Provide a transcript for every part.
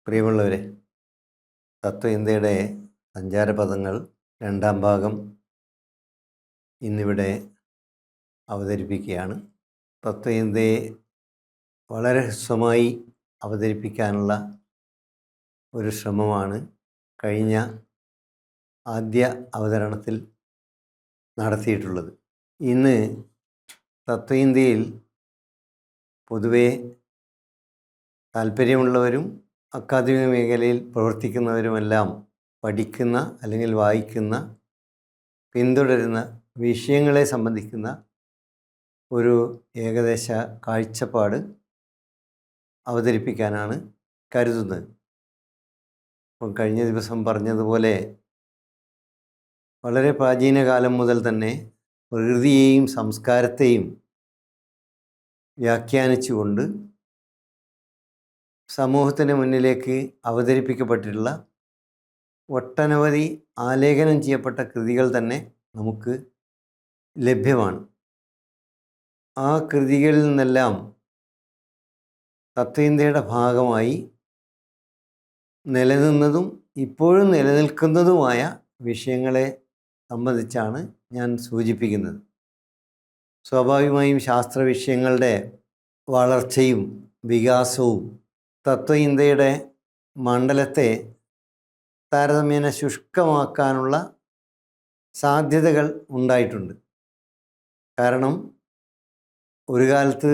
പ്രിയമുള്ളവരെ, തത്വചിന്തയുടെ സഞ്ചാരപഥങ്ങൾ രണ്ടാം ഭാഗം ഇന്നിവിടെ അവതരിപ്പിക്കുകയാണ്. തത്വചിന്തയെ വളരെ ഹ്രസ്വമായി അവതരിപ്പിക്കാനുള്ള ഒരു ശ്രമമാണ് കഴിഞ്ഞ ആദ്യ അവതരണത്തിൽ നടത്തിയിട്ടുള്ളത്. ഇന്ന് തത്വചിന്തയിൽ പൊതുവെ താല്പര്യമുള്ളവരും അക്കാദമിക മേഖലയിൽ പ്രവർത്തിക്കുന്നവരുമെല്ലാം പഠിക്കുന്ന അല്ലെങ്കിൽ വായിക്കുന്ന, പിന്തുടരുന്ന വിഷയങ്ങളെ സംബന്ധിക്കുന്ന ഒരു ഏകദേശ കാഴ്ചപ്പാട് അവതരിപ്പിക്കാനാണ് കരുതുന്നത്. അപ്പം കഴിഞ്ഞ ദിവസം പറഞ്ഞതുപോലെ വളരെ പ്രാചീന കാലം മുതൽ തന്നെ പ്രകൃതിയെയും സംസ്കാരത്തെയും വ്യാഖ്യാനിച്ചുകൊണ്ട് സമൂഹത്തിന് മുന്നിലേക്ക് അവതരിപ്പിക്കപ്പെട്ടിട്ടുള്ള ഒട്ടനവധി ആലേഖനം ചെയ്യപ്പെട്ട കൃതികൾ തന്നെ നമുക്ക് ലഭ്യമാണ്. ആ കൃതികളിൽ നിന്നെല്ലാം തത്വചിന്തയുടെ ഭാഗമായി നിലനിന്നതും ഇപ്പോഴും നിലനിൽക്കുന്നതുമായ വിഷയങ്ങളെ സംബന്ധിച്ചാണ് ഞാൻ സൂചിപ്പിക്കുന്നത്. സ്വാഭാവികമായും ശാസ്ത്ര വിഷയങ്ങളുടെ വളർച്ചയും വികാസവും തത്വചിന്തയുടെ മണ്ഡലത്തെ താരതമ്യേന ശുഷ്കമാക്കാനുള്ള സാധ്യതകൾ ഉണ്ടായിട്ടുണ്ട്. കാരണം ഒരു കാലത്ത്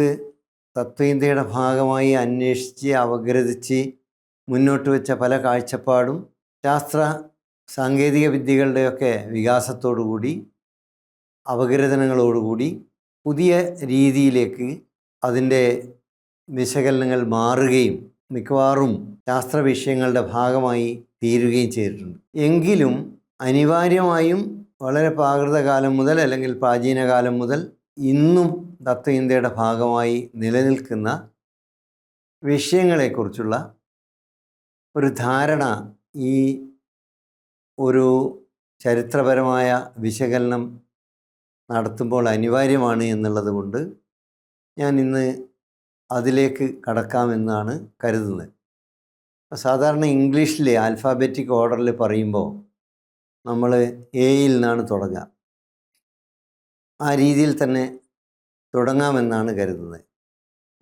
തത്വചിന്തയുടെ ഭാഗമായി അന്വേഷിച്ച് അപഗ്രഥിച്ച് മുന്നോട്ട് വെച്ച പല കാഴ്ചപ്പാടും ശാസ്ത്ര സാങ്കേതിക വിദ്യകളുടെയൊക്കെ വികാസത്തോടുകൂടി, അപഗ്രഥനങ്ങളോടുകൂടി പുതിയ രീതിയിലേക്ക് അതിൻ്റെ വിശകലനങ്ങൾ മാറുകയും മിക്കവാറും ശാസ്ത്ര വിഷയങ്ങളുടെ ഭാഗമായി തീരുകയും ചെയ്തിട്ടുണ്ട്. എങ്കിലും അനിവാര്യമായും വളരെ പ്രാകൃത കാലം മുതൽ അല്ലെങ്കിൽ പ്രാചീന കാലം മുതൽ ഇന്നും തത്വചിന്തയുടെ ഭാഗമായി നിലനിൽക്കുന്ന വിഷയങ്ങളെക്കുറിച്ചുള്ള ഒരു ധാരണ ഈ ഒരു ചരിത്രപരമായ വിശകലനം നടത്തുമ്പോൾ അനിവാര്യമാണ് എന്നുള്ളത് കൊണ്ട് ഞാൻ ഇന്ന് അതിലേക്ക് കടക്കാമെന്നാണ് കരുതുന്നത്. സാധാരണ ഇംഗ്ലീഷിലെ ആൽഫാബറ്റിക് ഓർഡറിൽ പറയുമ്പോൾ നമ്മൾ എയിൽ നിന്നാണ് തുടങ്ങുക. ആ രീതിയിൽ തന്നെ തുടങ്ങാമെന്നാണ് കരുതുന്നത്.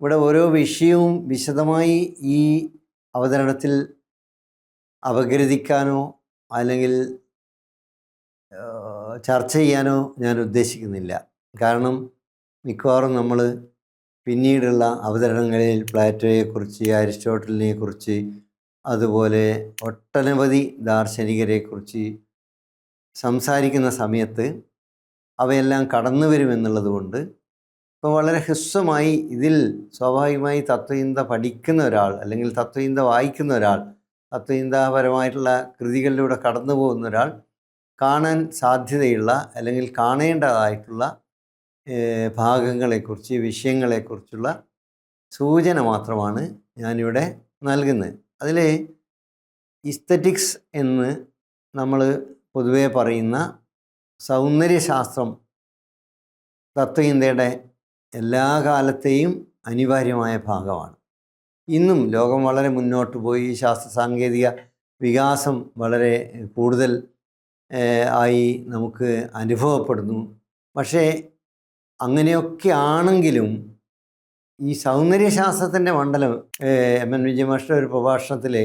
ഇവിടെ ഓരോ വിഷയവും വിശദമായി ഈ അവതരണത്തിൽ അപഗ്രഥിക്കാനോ അല്ലെങ്കിൽ ചർച്ച ചെയ്യാനോ ഞാൻ ഉദ്ദേശിക്കുന്നില്ല. കാരണം മിക്കവാറും നമ്മൾ പിന്നീടുള്ള അവതരണങ്ങളിൽ പ്ലാറ്റോയെക്കുറിച്ച്, അരിസ്റ്റോട്ടലിനെക്കുറിച്ച്, അതുപോലെ ഒട്ടനവധി ദാർശനികരെക്കുറിച്ച് സംസാരിക്കുന്ന സമയത്ത് അവയെല്ലാം കടന്നു വരുമെന്നുള്ളത് കൊണ്ട് ഇപ്പോൾ വളരെ ഹ്രസ്വമായി ഇതിൽ സ്വാഭാവികമായി തത്വചിന്ത പഠിക്കുന്ന ഒരാൾ അല്ലെങ്കിൽ തത്വചിന്ത വായിക്കുന്ന ഒരാൾ, തത്വചിന്താപരമായിട്ടുള്ള കൃതികളിലൂടെ കടന്നു പോകുന്ന ഒരാൾ കാണാൻ സാധ്യതയുള്ള അല്ലെങ്കിൽ കാണേണ്ടതായിട്ടുള്ള ഭാഗങ്ങളെക്കുറിച്ച്, വിഷയങ്ങളെക്കുറിച്ചുള്ള സൂചന മാത്രമാണ് ഞാനിവിടെ നൽകുന്നത്. അതിൽ ഇസ്തറ്റിക്സ് എന്ന് നമ്മൾ പൊതുവെ പറയുന്ന സൗന്ദര്യശാസ്ത്രം തത്വചിന്തയുടെ എല്ലാ കാലത്തെയും അനിവാര്യമായ ഭാഗമാണ്. ഇന്നും ലോകം വളരെ മുന്നോട്ട് പോയി, ശാസ്ത്ര സാങ്കേതിക വികാസം വളരെ കൂടുതൽ ആയി നമുക്ക് അനുഭവപ്പെടുന്നു. പക്ഷേ അങ്ങനെയൊക്കെ ആണെങ്കിലും ഈ സൗന്ദര്യശാസ്ത്രത്തിൻ്റെ മണ്ഡലം എം.എൻ. വിജയമാഷ്ടർ ഒരു പ്രഭാഷണത്തിൽ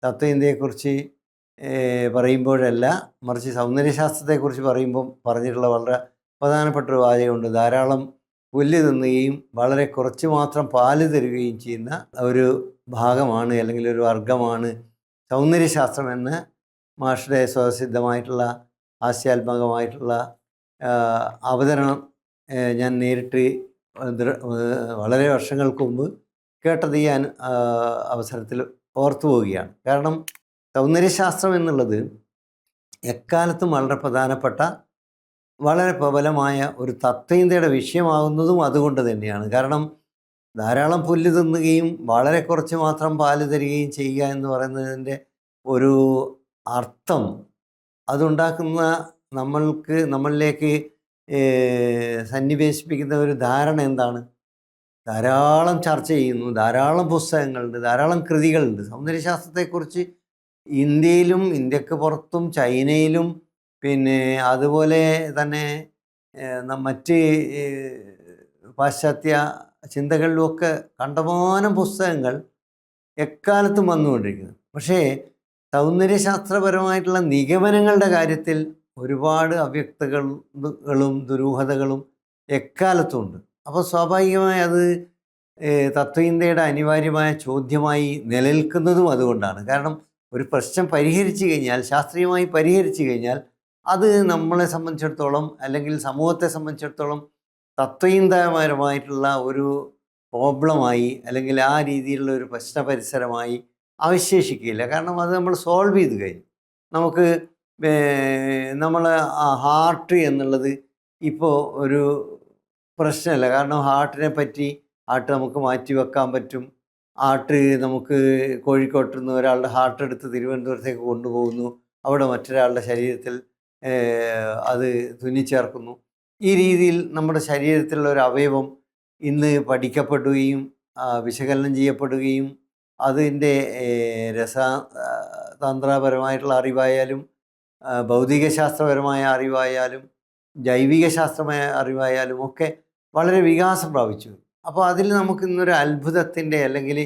തത്വചിന്തയെക്കുറിച്ച് പറയുമ്പോഴല്ല, മറിച്ച് സൗന്ദര്യശാസ്ത്രത്തെക്കുറിച്ച് പറഞ്ഞിട്ടുള്ള വളരെ പ്രധാനപ്പെട്ട ഒരു വാചകമുണ്ട്. ധാരാളം പുല്ല് തിന്നുകയും വളരെ കുറച്ച് മാത്രം പാല് തരുകയും ചെയ്യുന്ന ഒരു ഭാഗമാണ് അല്ലെങ്കിൽ ഒരു വർഗമാണ് സൗന്ദര്യശാസ്ത്രം എന്ന് മാഷ്ടറുടെ സ്വതസിദ്ധമായിട്ടുള്ള ഹാസ്യാത്മകമായിട്ടുള്ള അവതരണം ഞാൻ നേരിട്ട് വളരെ വർഷങ്ങൾക്ക് മുമ്പ് കേട്ടത് ഈ അവസരത്തിൽ ഓർത്തു പോവുകയാണ്. കാരണം സൗന്ദര്യശാസ്ത്രം എന്നുള്ളത് എക്കാലത്തും വളരെ പ്രധാനപ്പെട്ട, വളരെ പ്രബലമായ ഒരു തത്വചിന്തയുടെ വിഷയമാകുന്നതും അതുകൊണ്ട് തന്നെയാണ്. കാരണം ധാരാളം പുല്ല് തിന്നുകയും വളരെ കുറച്ച് മാത്രം പാല് തരികയും ചെയ്യുക എന്ന് പറയുന്നതിൻ്റെ ഒരു അർത്ഥം, അതുണ്ടാക്കുന്ന നമ്മളിലേക്ക് സന്നിവേശിപ്പിക്കുന്ന ഒരു ധാരണ എന്താണ്? ധാരാളം ചർച്ച ചെയ്യുന്നു, ധാരാളം പുസ്തകങ്ങളുണ്ട്, ധാരാളം കൃതികളുണ്ട്. സൗന്ദര്യശാസ്ത്രത്തെക്കുറിച്ച് ഇന്ത്യയിലും ഇന്ത്യക്ക് പുറത്തും ചൈനയിലും പിന്നെ അതുപോലെ തന്നെ മറ്റ് പാശ്ചാത്യ ചിന്തകളിലുമൊക്കെ കണ്ടമാനം പുസ്തകങ്ങൾ എക്കാലത്തും വന്നുകൊണ്ടിരിക്കുന്നു. പക്ഷേ സൗന്ദര്യശാസ്ത്രപരമായിട്ടുള്ള നിഗമനങ്ങളുടെ കാര്യത്തിൽ ഒരുപാട് അവ്യക്തതകളും ദുരൂഹതകളും എക്കാലത്തും ഉണ്ട്. അപ്പോൾ സ്വാഭാവികമായി അത് തത്വചിന്തയുടെ അനിവാര്യമായ ചോദ്യമായി നിലനിൽക്കുന്നതും അതുകൊണ്ടാണ്. കാരണം ഒരു പ്രശ്നം പരിഹരിച്ചു കഴിഞ്ഞാൽ, ശാസ്ത്രീയമായി പരിഹരിച്ചു കഴിഞ്ഞാൽ, അത് നമ്മളെ സംബന്ധിച്ചിടത്തോളം അല്ലെങ്കിൽ സമൂഹത്തെ സംബന്ധിച്ചിടത്തോളം തത്വചിന്താപരമായിട്ടുള്ള ഒരു പ്രോബ്ലമായി അല്ലെങ്കിൽ ആ രീതിയിലുള്ള ഒരു പ്രശ്ന പരിസരമായി അവശേഷിക്കുകയില്ല. കാരണം അത് നമ്മൾ സോൾവ് ചെയ്ത് കഴിഞ്ഞു. നമുക്ക് നമ്മൾ ഹാർട്ട് എന്നുള്ളത് ഇപ്പോൾ ഒരു പ്രശ്നമല്ല. കാരണം ഹാർട്ട് നമുക്ക് മാറ്റി വെക്കാൻ പറ്റും. ഹാർട്ട് നമുക്ക് കോഴിക്കോട്ട് നിന്ന് ഒരാളുടെ ഹാർട്ട് എടുത്ത് തിരുവനന്തപുരത്തേക്ക് കൊണ്ടുപോകുന്നു. അവിടെ മറ്റൊരാളുടെ ശരീരത്തിൽ അത് തുന്നിച്ചേർക്കുന്നു. ഈ രീതിയിൽ നമ്മുടെ ശരീരത്തിലുള്ള ഒരു അവയവം ഇന്ന് പഠിക്കപ്പെടുകയും വിശകലനം ചെയ്യപ്പെടുകയും അതിൻ്റെ രസതന്ത്രപരമായിട്ടുള്ള അറിവായാലും ഭൗതികശാസ്ത്രപരമായ അറിവായാലും ജൈവിക ശാസ്ത്രമായ അറിവായാലും ഒക്കെ വളരെ വികാസം പ്രാപിച്ചു. അപ്പോൾ അതിൽ നമുക്ക് ഇന്നൊരു അത്ഭുതത്തിൻ്റെ അല്ലെങ്കിൽ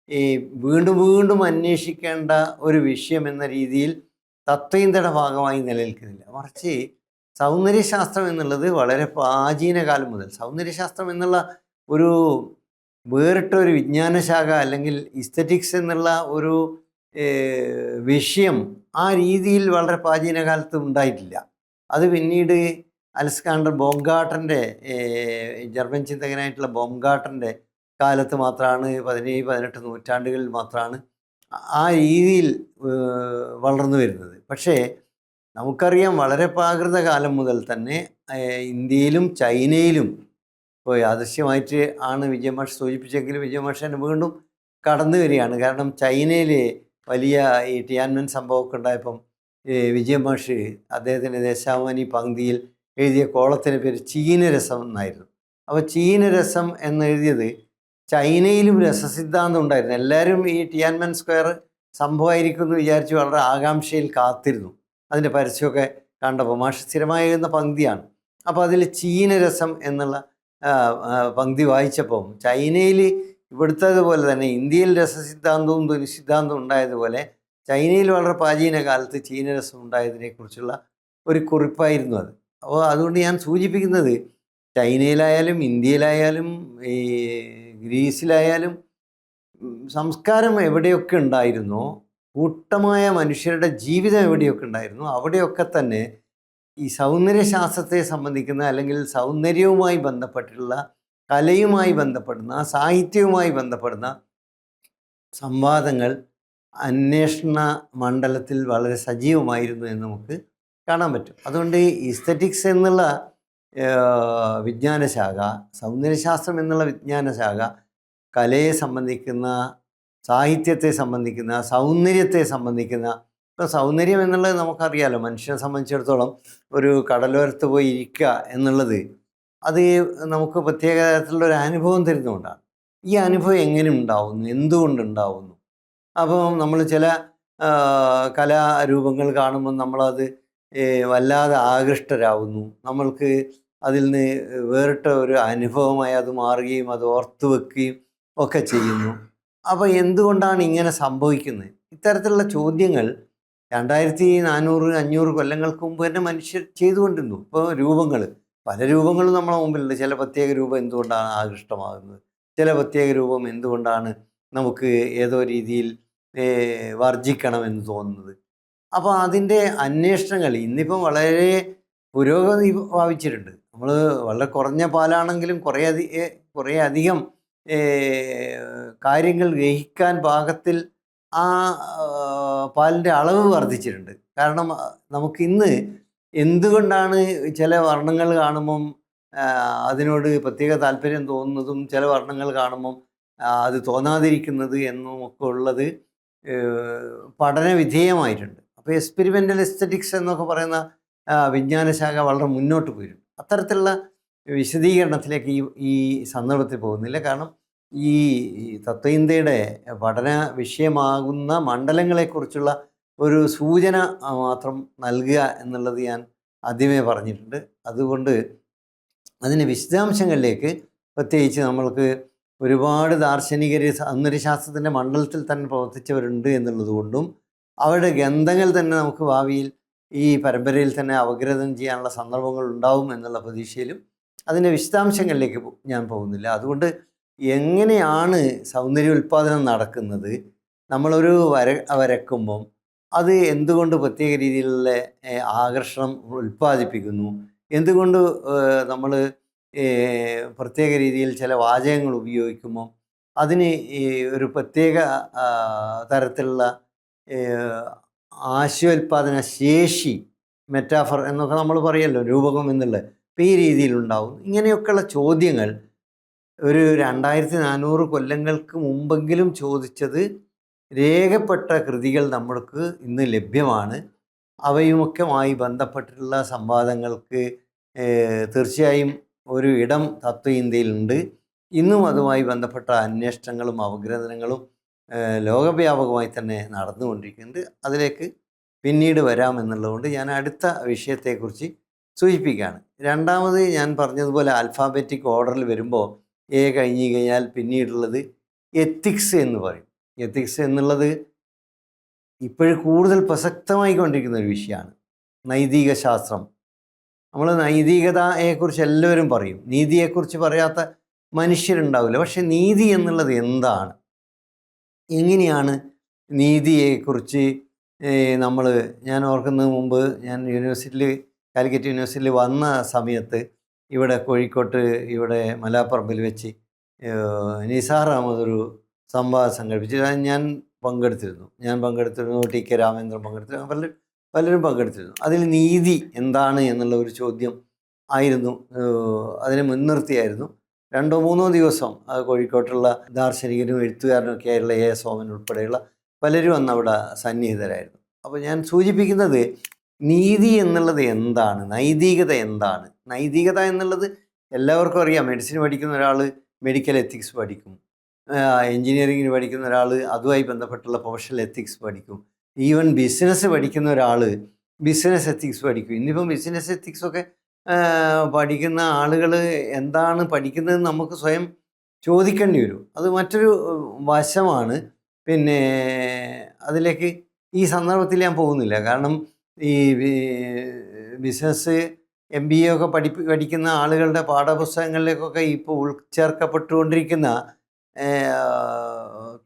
ഈ വീണ്ടും വീണ്ടും അന്വേഷിക്കേണ്ട ഒരു വിഷയം എന്ന രീതിയിൽ തത്വചിന്തയുടെ ഭാഗമായി നിലനിൽക്കുന്നില്ല. മറിച്ച് സൗന്ദര്യശാസ്ത്രം എന്നുള്ളത് വളരെ പ്രാചീന കാലം മുതൽ സൗന്ദര്യശാസ്ത്രം എന്നുള്ള ഒരു വേറിട്ട ഒരു വിജ്ഞാനശാഖ അല്ലെങ്കിൽ ഇസ്തറ്റിക്സ് എന്നുള്ള ഒരു വിഷയം ആ രീതിയിൽ വളരെ പ്രാചീന കാലത്ത് ഉണ്ടായിട്ടില്ല. അത് പിന്നീട് അലക്സാണ്ടർ ബോംഗാർട്ടൻ്റെ ജർമ്മൻ ചിന്തകനായിട്ടുള്ള ബോംഗാർട്ടൻ്റെ കാലത്ത് മാത്രമാണ് 17-18 നൂറ്റാണ്ടുകളിൽ മാത്രമാണ് ആ രീതിയിൽ വളർന്നു വരുന്നത്. പക്ഷേ നമുക്കറിയാം വളരെ പ്രാകൃത കാലം മുതൽ തന്നെ ഇന്ത്യയിലും ചൈനയിലും ഇപ്പോൾ യാദൃശ്യമായിട്ട് ആണ് വിജയമാഷ് സൂചിപ്പിച്ചെങ്കിലും വിജയമാഷ് വീണ്ടും കടന്നു വരികയാണ്. കാരണം ചൈനയിൽ വലിയ ഈ ടിയാൻമെൻ സംഭവമൊക്കെ ഉണ്ടായപ്പം വിജയമാഷ് അദ്ദേഹത്തിൻ്റെ ദേശാഭിമാനി പങ്ക്തിയിൽ എഴുതിയ കോളത്തിൻ്റെ പേര് ചീനരസം എന്നായിരുന്നു. അപ്പോൾ ചീനരസം എന്നെഴുതിയത് ചൈനയിലും രസസിദ്ധാന്തം ഉണ്ടായിരുന്നു. എല്ലാവരും ഈ ടിയാൻമെൻ സ്ക്വയർ സംഭവമായിരിക്കും എന്ന് വിചാരിച്ച് വളരെ ആകാംക്ഷയിൽ കാത്തിരുന്നു. അതിൻ്റെ പരസ്യമൊക്കെ കണ്ടപ്പോൾ മാഷ് സ്ഥിരമായി എഴുതുന്ന പങ്ക്തിയാണ്. അപ്പോൾ അതിൽ ചീനരസം എന്നുള്ള പങ്ക്തി വായിച്ചപ്പം ചൈനയിൽ ഇവിടുത്തതുപോലെ തന്നെ ഇന്ത്യയിൽ രസസിദ്ധാന്തവും ധ്വനിസിദ്ധാന്തവും ഉണ്ടായതുപോലെ ചൈനയിൽ വളരെ പ്രാചീന കാലത്ത് ചീനരസം ഉണ്ടായതിനെക്കുറിച്ചുള്ള ഒരു കുറിപ്പായിരുന്നു അത്. അപ്പോൾ അതുകൊണ്ട് ഞാൻ സൂചിപ്പിക്കുന്നത് ചൈനയിലായാലും ഇന്ത്യയിലായാലും ഈ ഗ്രീസിലായാലും സംസ്കാരം എവിടെയൊക്കെ ഉണ്ടായിരുന്നോ, കൂട്ടമായ മനുഷ്യരുടെ ജീവിതം എവിടെയൊക്കെ ഉണ്ടായിരുന്നു, അവിടെയൊക്കെ തന്നെ ഈ സൗന്ദര്യശാസ്ത്രത്തെ സംബന്ധിക്കുന്ന അല്ലെങ്കിൽ സൗന്ദര്യവുമായി ബന്ധപ്പെട്ടുള്ള കലയുമായി ബന്ധപ്പെടുന്ന സാഹിത്യവുമായി ബന്ധപ്പെടുന്ന സംവാദങ്ങൾ അന്വേഷണ മണ്ഡലത്തിൽ വളരെ സജീവമായിരുന്നു എന്ന് നമുക്ക് കാണാൻ പറ്റും. അതുകൊണ്ട് ഈസ്തറ്റിക്സ് എന്നുള്ള വിജ്ഞാനശാഖ, സൗന്ദര്യശാസ്ത്രം എന്നുള്ള വിജ്ഞാനശാഖ കലയെ സംബന്ധിക്കുന്ന, സാഹിത്യത്തെ സംബന്ധിക്കുന്ന, സൗന്ദര്യത്തെ സംബന്ധിക്കുന്ന. ഇപ്പോൾ സൗന്ദര്യം എന്നുള്ളത് നമുക്കറിയാലോ, മനുഷ്യനെ സംബന്ധിച്ചിടത്തോളം ഒരു കടലോരത്ത് പോയി ഇരിക്കുക എന്നുള്ളത് അത് നമുക്ക് പ്രത്യേക തരത്തിലുള്ളൊരു അനുഭവം തരുന്നതുകൊണ്ടാണ്. ഈ അനുഭവം എങ്ങനെ ഉണ്ടാവുന്നു, എന്തുകൊണ്ടുണ്ടാവുന്നു? അപ്പോൾ നമ്മൾ ചില കലാരൂപങ്ങൾ കാണുമ്പോൾ നമ്മളത് വല്ലാതെ ആകൃഷ്ടരാകുന്നു. നമ്മൾക്ക് അതിൽ നിന്ന് വേറിട്ട ഒരു അനുഭവമായി അത് മാറുകയും അത് ഓർത്തു വെക്കുകയും ഒക്കെ ചെയ്യുന്നു. അപ്പോൾ എന്തുകൊണ്ടാണ് ഇങ്ങനെ സംഭവിക്കുന്നത്? ഇത്തരത്തിലുള്ള ചോദ്യങ്ങൾ 2400-500 കൊല്ലങ്ങൾക്ക് മുമ്പ് തന്നെ മനുഷ്യർ ചെയ്തുകൊണ്ടിരുന്നു. ഇപ്പോൾ പല രൂപങ്ങളും നമ്മളെ മുമ്പിലുണ്ട്. ചില പ്രത്യേക രൂപം എന്തുകൊണ്ടാണ് ആകൃഷ്ടമാകുന്നത്, ചില പ്രത്യേക രൂപം എന്തുകൊണ്ടാണ് നമുക്ക് ഏതോ രീതിയിൽ വർജിക്കണമെന്ന് തോന്നുന്നത്. അപ്പോൾ അതിൻ്റെ അന്വേഷണങ്ങൾ ഇന്നിപ്പം വളരെ പുരോഗതി പ്രാപിച്ചിട്ടുണ്ട്. നമ്മൾ വളരെ കുറഞ്ഞ പാലാണെങ്കിലും കുറേ അധികം കാര്യങ്ങൾ ഗ്രഹിക്കാൻ പാകത്തിൽ ആ പാലിൻ്റെ അളവ് വർദ്ധിച്ചിട്ടുണ്ട്. കാരണം നമുക്കിന്ന് എന്തുകൊണ്ടാണ് ചില വർണ്ണങ്ങൾ കാണുമ്പം അതിനോട് പ്രത്യേക താല്പര്യം തോന്നുന്നതും ചില വർണ്ണങ്ങൾ കാണുമ്പം അത് തോന്നാതിരിക്കുന്നത് എന്നുമൊക്കെ ഉള്ളത് പഠന വിധേയമായിട്ടുണ്ട്. അപ്പോൾ എക്സ്പെരിമെൻ്റൽ എസ്തറ്റിക്സ് എന്നൊക്കെ പറയുന്ന വിജ്ഞാനശാഖ വളരെ മുന്നോട്ട് പോയിട്ടുണ്ട്. അത്തരത്തിലുള്ള വിശദീകരണത്തിലേക്ക് ഈ സന്ദർഭത്തിൽ പോകുന്നില്ല. കാരണം ഈ തത്വചിന്തയുടെ പഠന വിഷയമാകുന്ന മണ്ഡലങ്ങളെക്കുറിച്ചുള്ള ഒരു സൂചന മാത്രം നൽകുക എന്നുള്ളത് ഞാൻ ആദ്യമേ പറഞ്ഞിട്ടുണ്ട്. അതുകൊണ്ട് അതിൻ്റെ വിശദാംശങ്ങളിലേക്ക് പ്രത്യേകിച്ച് നമ്മൾക്ക് ഒരുപാട് ദാർശനികർ സൗന്ദര്യശാസ്ത്രത്തിൻ്റെ മണ്ഡലത്തിൽ തന്നെ പ്രവർത്തിച്ചവരുണ്ട് എന്നുള്ളത് കൊണ്ടും അവരുടെ ഗ്രന്ഥങ്ങൾ തന്നെ നമുക്ക് ഭാവിയിൽ ഈ പരമ്പരയിൽ തന്നെ അപഗ്രഥനം ചെയ്യാനുള്ള സന്ദർഭങ്ങൾ ഉണ്ടാവും എന്നുള്ള പ്രതീക്ഷയിലും അതിൻ്റെ വിശദാംശങ്ങളിലേക്ക് ഞാൻ പോകുന്നില്ല. അതുകൊണ്ട് എങ്ങനെയാണ് സൗന്ദര്യ ഉൽപ്പാദനം നടക്കുന്നത്, നമ്മളൊരു വരക്കുമ്പം അത് എന്തുകൊണ്ട് പ്രത്യേക രീതിയിലുള്ള ആകർഷണം ഉൽപ്പാദിപ്പിക്കുന്നു, എന്തുകൊണ്ട് നമ്മൾ പ്രത്യേക രീതിയിൽ ചില വാചകങ്ങൾ ഉപയോഗിക്കുമ്പോൾ അതിന് ഒരു പ്രത്യേക തരത്തിലുള്ള ആശയോൽപാദന ശേഷി, മെറ്റാഫർ എന്നൊക്കെ നമ്മൾ പറയല്ലോ, രൂപകം എന്നുള്ളത്, അപ്പം ഈ രീതിയിലുണ്ടാവും. ഇങ്ങനെയൊക്കെയുള്ള ചോദ്യങ്ങൾ ഒരു 2400 കൊല്ലങ്ങൾക്ക് മുമ്പെങ്കിലും ചോദിച്ചത് രേഖപ്പെട്ട കൃതികൾ നമ്മൾക്ക് ഇന്ന് ലഭ്യമാണ്. അവയുമൊക്കെയുമായി ബന്ധപ്പെട്ടിട്ടുള്ള സംവാദങ്ങൾക്ക് തീർച്ചയായും ഒരു ഇടം തത്വചിന്തയിലുണ്ട്. ഇന്നും അതുമായി ബന്ധപ്പെട്ട അന്വേഷണങ്ങളും അപഗ്രഥനങ്ങളും ലോകവ്യാപകമായി തന്നെ നടന്നുകൊണ്ടിരിക്കുന്നുണ്ട്. അതിലേക്ക് പിന്നീട് വരാമെന്നുള്ളതുകൊണ്ട് ഞാൻ അടുത്ത വിഷയത്തെക്കുറിച്ച് സൂചിപ്പിക്കുകയാണ്. രണ്ടാമത് ഞാൻ പറഞ്ഞതുപോലെ ആൽഫാബറ്റിക് ഓർഡറിൽ വരുമ്പോൾ എ കഴിഞ്ഞ് കഴിഞ്ഞാൽ പിന്നീടുള്ളത് എത്തിക്സ് എന്ന് പറയും. എത്തിക്സ് എന്നുള്ളത് ഇപ്പോഴും കൂടുതൽ പ്രസക്തമായി കൊണ്ടിരിക്കുന്ന ഒരു വിഷയമാണ്. നൈതിക ശാസ്ത്രം. നമ്മൾ നൈതികതയെക്കുറിച്ച് എല്ലാവരും പറയും, നീതിയെക്കുറിച്ച് പറയാത്ത മനുഷ്യരുണ്ടാവില്ല. പക്ഷെ നീതി എന്നുള്ളത് എന്താണ്, എങ്ങനെയാണ് നീതിയെക്കുറിച്ച് ഞാൻ ഓർക്കുന്നതിന് മുമ്പ് ഞാൻ കാലിക്കറ്റ് യൂണിവേഴ്സിറ്റിയിൽ വന്ന സമയത്ത് ഇവിടെ കോഴിക്കോട്ട് ഇവിടെ മലാപ്പറമ്പിൽ വെച്ച് നിസാർ അഹമ്മദ് ഒരു സംവാദം സംഘടിപ്പിച്ചു. ഞാൻ പങ്കെടുത്തിരുന്നു. ടി കെ രാമേന്ദ്രൻ പങ്കെടുത്തിരുന്നു. പലരും പങ്കെടുത്തിരുന്നു. അതിൽ നീതി എന്താണ് എന്നുള്ള ഒരു ചോദ്യം ആയിരുന്നു, അതിനെ മുൻനിർത്തിയായിരുന്നു. 2-3 ദിവസം കോഴിക്കോട്ടുള്ള ദാർശനികനും എഴുത്തുകാരനും ഒക്കെ ആയിട്ടുള്ള എ സോമൻ ഉൾപ്പെടെയുള്ള പലരും അന്ന് അവിടെ സന്നിഹിതരായിരുന്നു. അപ്പോൾ ഞാൻ സൂചിപ്പിക്കുന്നത് നീതി എന്നുള്ളത് എന്താണ്, നൈതികത എന്താണ്. നൈതികത എന്നുള്ളത് എല്ലാവർക്കും അറിയാം. മെഡിസിൻ പഠിക്കുന്ന ഒരാൾ മെഡിക്കൽ എത്തിക്സ് പഠിക്കും, എൻജിനീയറിങ്ങിന് പഠിക്കുന്ന ഒരാൾ അതുമായി ബന്ധപ്പെട്ടുള്ള പ്രൊഫഷണൽ എത്തിക്സ് പഠിക്കും, ഈവൻ ബിസിനസ് പഠിക്കുന്ന ഒരാൾ ബിസിനസ് എത്തിക്സ് പഠിക്കും. ഇന്നിപ്പം ബിസിനസ് എത്തിക്സൊക്കെ പഠിക്കുന്ന ആളുകൾ എന്താണ് പഠിക്കുന്നതെന്ന് നമുക്ക് സ്വയം ചോദിക്കേണ്ടി വരും. അത് മറ്റൊരു വശമാണ്. പിന്നെ അതിലേക്ക് ഈ സന്ദർഭത്തിൽ ഞാൻ പോകുന്നില്ല. കാരണം ഈ ബിസിനസ് MBA ഒക്കെ പഠിക്കുന്ന ആളുകളുടെ പാഠപുസ്തകങ്ങളിലേക്കൊക്കെ ഇപ്പോൾ ഉൾച്ചേർക്കപ്പെട്ടുകൊണ്ടിരിക്കുന്ന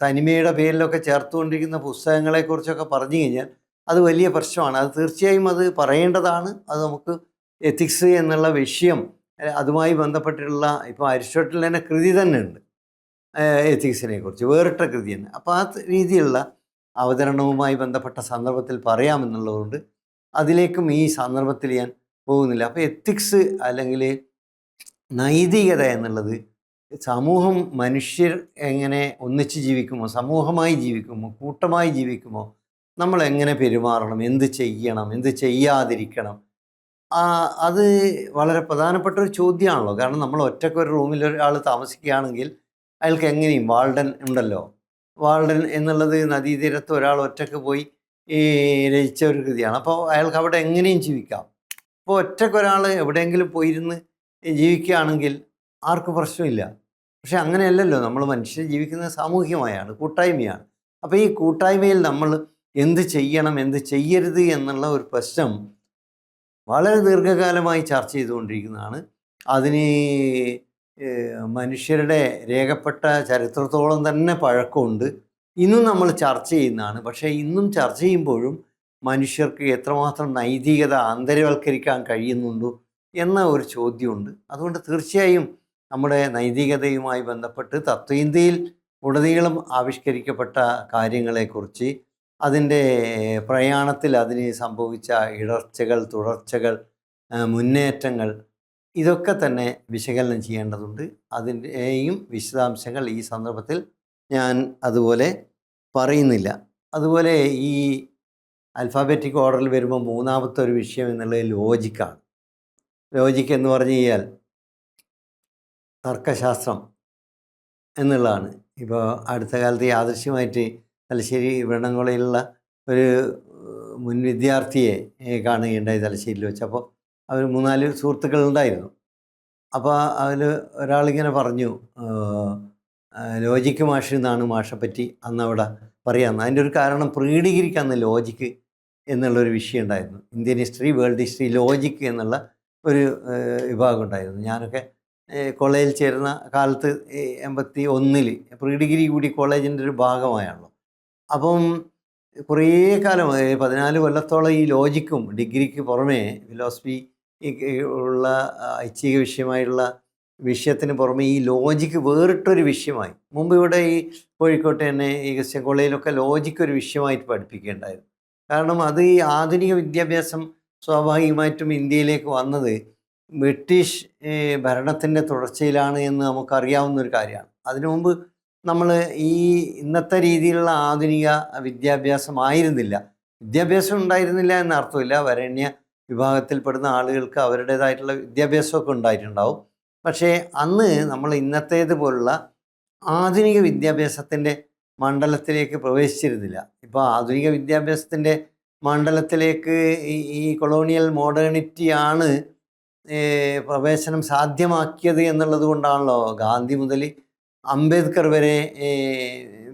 തനിമയുടെ പേരിലൊക്കെ ചേർത്തുകൊണ്ടിരിക്കുന്ന പുസ്തകങ്ങളെക്കുറിച്ചൊക്കെ പറഞ്ഞു കഴിഞ്ഞാൽ അത് വലിയ പ്രശ്നമാണ്. അത് തീർച്ചയായും അത് പറയേണ്ടതാണ്. അത് നമുക്ക് എത്തിക്സ് എന്നുള്ള വിഷയം അതുമായി ബന്ധപ്പെട്ടിട്ടുള്ള ഇപ്പോൾ അരിസ്റ്റോട്ടൽ തന്നെ കൃതി തന്നെ ഉണ്ട് എത്തിക്സിനെ കുറിച്ച്, വേറിട്ട കൃതി തന്നെ. അപ്പോൾ ആ രീതിയിലുള്ള അവതരണവുമായി ബന്ധപ്പെട്ട സന്ദർഭത്തിൽ പറയാമെന്നുള്ളതുകൊണ്ട് അതിലേക്കും ഈ സന്ദർഭത്തിൽ ഞാൻ പോകുന്നില്ല. അപ്പോൾ എത്തിക്സ് അല്ലെങ്കിൽ നൈതികത എന്നുള്ളത് സമൂഹം, മനുഷ്യർ എങ്ങനെ ഒന്നിച്ച് ജീവിക്കുമോ, സമൂഹമായി ജീവിക്കുമോ, കൂട്ടമായി ജീവിക്കുമോ, നമ്മൾ എങ്ങനെ പെരുമാറണം, എന്ത് ചെയ്യണം, എന്ത് ചെയ്യാതിരിക്കണം, അത് വളരെ പ്രധാനപ്പെട്ട ഒരു ചോദ്യമാണല്ലോ. കാരണം നമ്മൾ ഒറ്റയ്ക്ക് ഒരു റൂമിൽ ഒരാൾ താമസിക്കുകയാണെങ്കിൽ അയാൾക്ക് എങ്ങനെയും, വാൾഡൻ ഉണ്ടല്ലോ, വാൾഡൻ എന്നുള്ളത് നദീതീരത്ത് ഒരാൾ ഒറ്റയ്ക്ക് പോയി രചിച്ച ഒരു കൃതിയാണ്. അപ്പോൾ അയാൾക്ക് അവിടെ എങ്ങനെയും ജീവിക്കാം. അപ്പോൾ ഒറ്റയ്ക്കൊരാൾ എവിടെയെങ്കിലും പോയിരുന്ന് ജീവിക്കുകയാണെങ്കിൽ ആർക്കും പ്രശ്നമില്ല. പക്ഷെ അങ്ങനെയല്ലല്ലോ, നമ്മൾ മനുഷ്യർ ജീവിക്കുന്നത് സാമൂഹികമായാണ്, കൂട്ടായ്മയാണ്. അപ്പോൾ ഈ കൂട്ടായ്മയിൽ നമ്മൾ എന്ത് ചെയ്യണം, എന്ത് ചെയ്യരുത് എന്നുള്ള ഒരു പ്രശ്നം വളരെ ദീർഘകാലമായി ചർച്ച ചെയ്തുകൊണ്ടിരിക്കുന്നതാണ്. അതിന് മനുഷ്യരുടെ രേഖപ്പെട്ട ചരിത്രത്തോളം തന്നെ പഴക്കമുണ്ട്. ഇന്നും നമ്മൾ ചർച്ച ചെയ്യുന്നതാണ്. പക്ഷേ ഇന്നും ചർച്ച ചെയ്യുമ്പോഴും മനുഷ്യർക്ക് എത്രമാത്രം നൈതികത ആന്തരവൽക്കരിക്കാൻ കഴിയുന്നുണ്ടോ എന്ന ഒരു ചോദ്യമുണ്ട്. അതുകൊണ്ട് തീർച്ചയായും നമ്മുടെ നൈതികതയുമായി ബന്ധപ്പെട്ട് തത്വചിന്തയിൽ ഉടനീളം ആവിഷ്കരിക്കപ്പെട്ട കാര്യങ്ങളെക്കുറിച്ച്, അതിൻ്റെ പ്രയാണത്തിൽ അതിന് സംഭവിച്ച ഇടർച്ചകൾ, തുടർച്ചകൾ, മുന്നേറ്റങ്ങൾ, ഇതൊക്കെ തന്നെ വിശകലനം ചെയ്യേണ്ടതുണ്ട്. അതിൻ്റെയും വിശദാംശങ്ങൾ ഈ സന്ദർഭത്തിൽ ഞാൻ അതുപോലെ പറയുന്നില്ല. അതുപോലെ ഈ ആൽഫാബറ്റിക് ഓർഡറിൽ വരുമ്പോൾ മൂന്നാമത്തെ ഒരു വിഷയം എന്നുള്ളത് ലോജിക്കാണ്. ലോജിക്ക് എന്ന് പറഞ്ഞു കഴിഞ്ഞാൽ തർക്കശാസ്ത്രം എന്നുള്ളതാണ്. ഇപ്പോൾ അടുത്ത കാലത്ത് യാദൃശ്യമായിട്ട് തലശ്ശേരി വെണ്ണംകുളയിലുള്ള ഒരു മുൻ വിദ്യാർത്ഥിയെ കാണുകയുണ്ടായി തലശ്ശേരിയിൽ വെച്ച്. അപ്പോൾ അവർ 3-4 സുഹൃത്തുക്കളുണ്ടായിരുന്നു. അപ്പോൾ അതിൽ ഒരാളിങ്ങനെ പറഞ്ഞു, ലോജിക്ക് മാഷ് എന്നാണ് മാഷെപ്പറ്റി അന്നവിടെ പറയാമെന്ന്. അതിൻ്റെ ഒരു കാരണം പ്രീ ഡിഗ്രിക്ക് അന്ന് ലോജിക്ക് എന്നുള്ളൊരു വിഷയം ഉണ്ടായിരുന്നു. Indian history, world history, logic എന്നുള്ള ഒരു വിഭാഗം ഉണ്ടായിരുന്നു. ഞാനൊക്കെ കോളേജിൽ ചേരുന്ന കാലത്ത് 81 പ്രീ ഡിഗ്രി കൂടി കോളേജിൻ്റെ ഒരു ഭാഗമായാണല്ലോ. അപ്പം കുറേ കാലം 14 കൊല്ലത്തോളം ഈ ലോജിക്കും ഡിഗ്രിക്ക് പുറമേ ഫിലോസഫി ഉള്ള ഐച്ഛിക വിഷയമായിട്ടുള്ള വിഷയത്തിന് പുറമെ ഈ ലോജിക്ക് വേറിട്ടൊരു വിഷയമായി. മുമ്പ് ഇവിടെ ഈ കോഴിക്കോട്ട് തന്നെ ഈ ക്രിസ്ത്യൻ കോളേജിലൊക്കെ ലോജിക്ക് ഒരു വിഷയമായിട്ട് പഠിപ്പിക്കേണ്ടായിരുന്നു. കാരണം അത് ഈ ആധുനിക വിദ്യാഭ്യാസം സ്വാഭാവികമായിട്ടും ഇന്ത്യയിലേക്ക് വന്നത് ബ്രിട്ടീഷ് ഭരണത്തിൻ്റെ തുടർച്ചയിലാണ് എന്ന് നമുക്കറിയാവുന്ന ഒരു കാര്യമാണ്. അതിനു മുമ്പ് നമ്മൾ ഈ ഇന്നത്തെ രീതിയിലുള്ള ആധുനിക വിദ്യാഭ്യാസമായിരുന്നില്ല. വിദ്യാഭ്യാസം ഉണ്ടായിരുന്നില്ല എന്ന അർത്ഥമില്ല. വരേണ്യ വിഭാഗത്തിൽപ്പെടുന്ന ആളുകൾക്ക് അവരുടേതായിട്ടുള്ള വിദ്യാഭ്യാസമൊക്കെ ഉണ്ടായിട്ടുണ്ടാവും. പക്ഷേ അന്ന് നമ്മൾ ഇന്നത്തേത് പോലുള്ള ആധുനിക വിദ്യാഭ്യാസത്തിൻ്റെ മണ്ഡലത്തിലേക്ക് പ്രവേശിച്ചിരുന്നില്ല. ഇപ്പോൾ ആധുനിക വിദ്യാഭ്യാസത്തിൻ്റെ മണ്ഡലത്തിലേക്ക് ഈ കൊളോണിയൽ മോഡേണിറ്റിയാണ് പ്രവേശനം സാധ്യമാക്കിയത് എന്നുള്ളത് കൊണ്ടാണല്ലോ ഗാന്ധി മുതൽ അംബേദ്കർ വരെ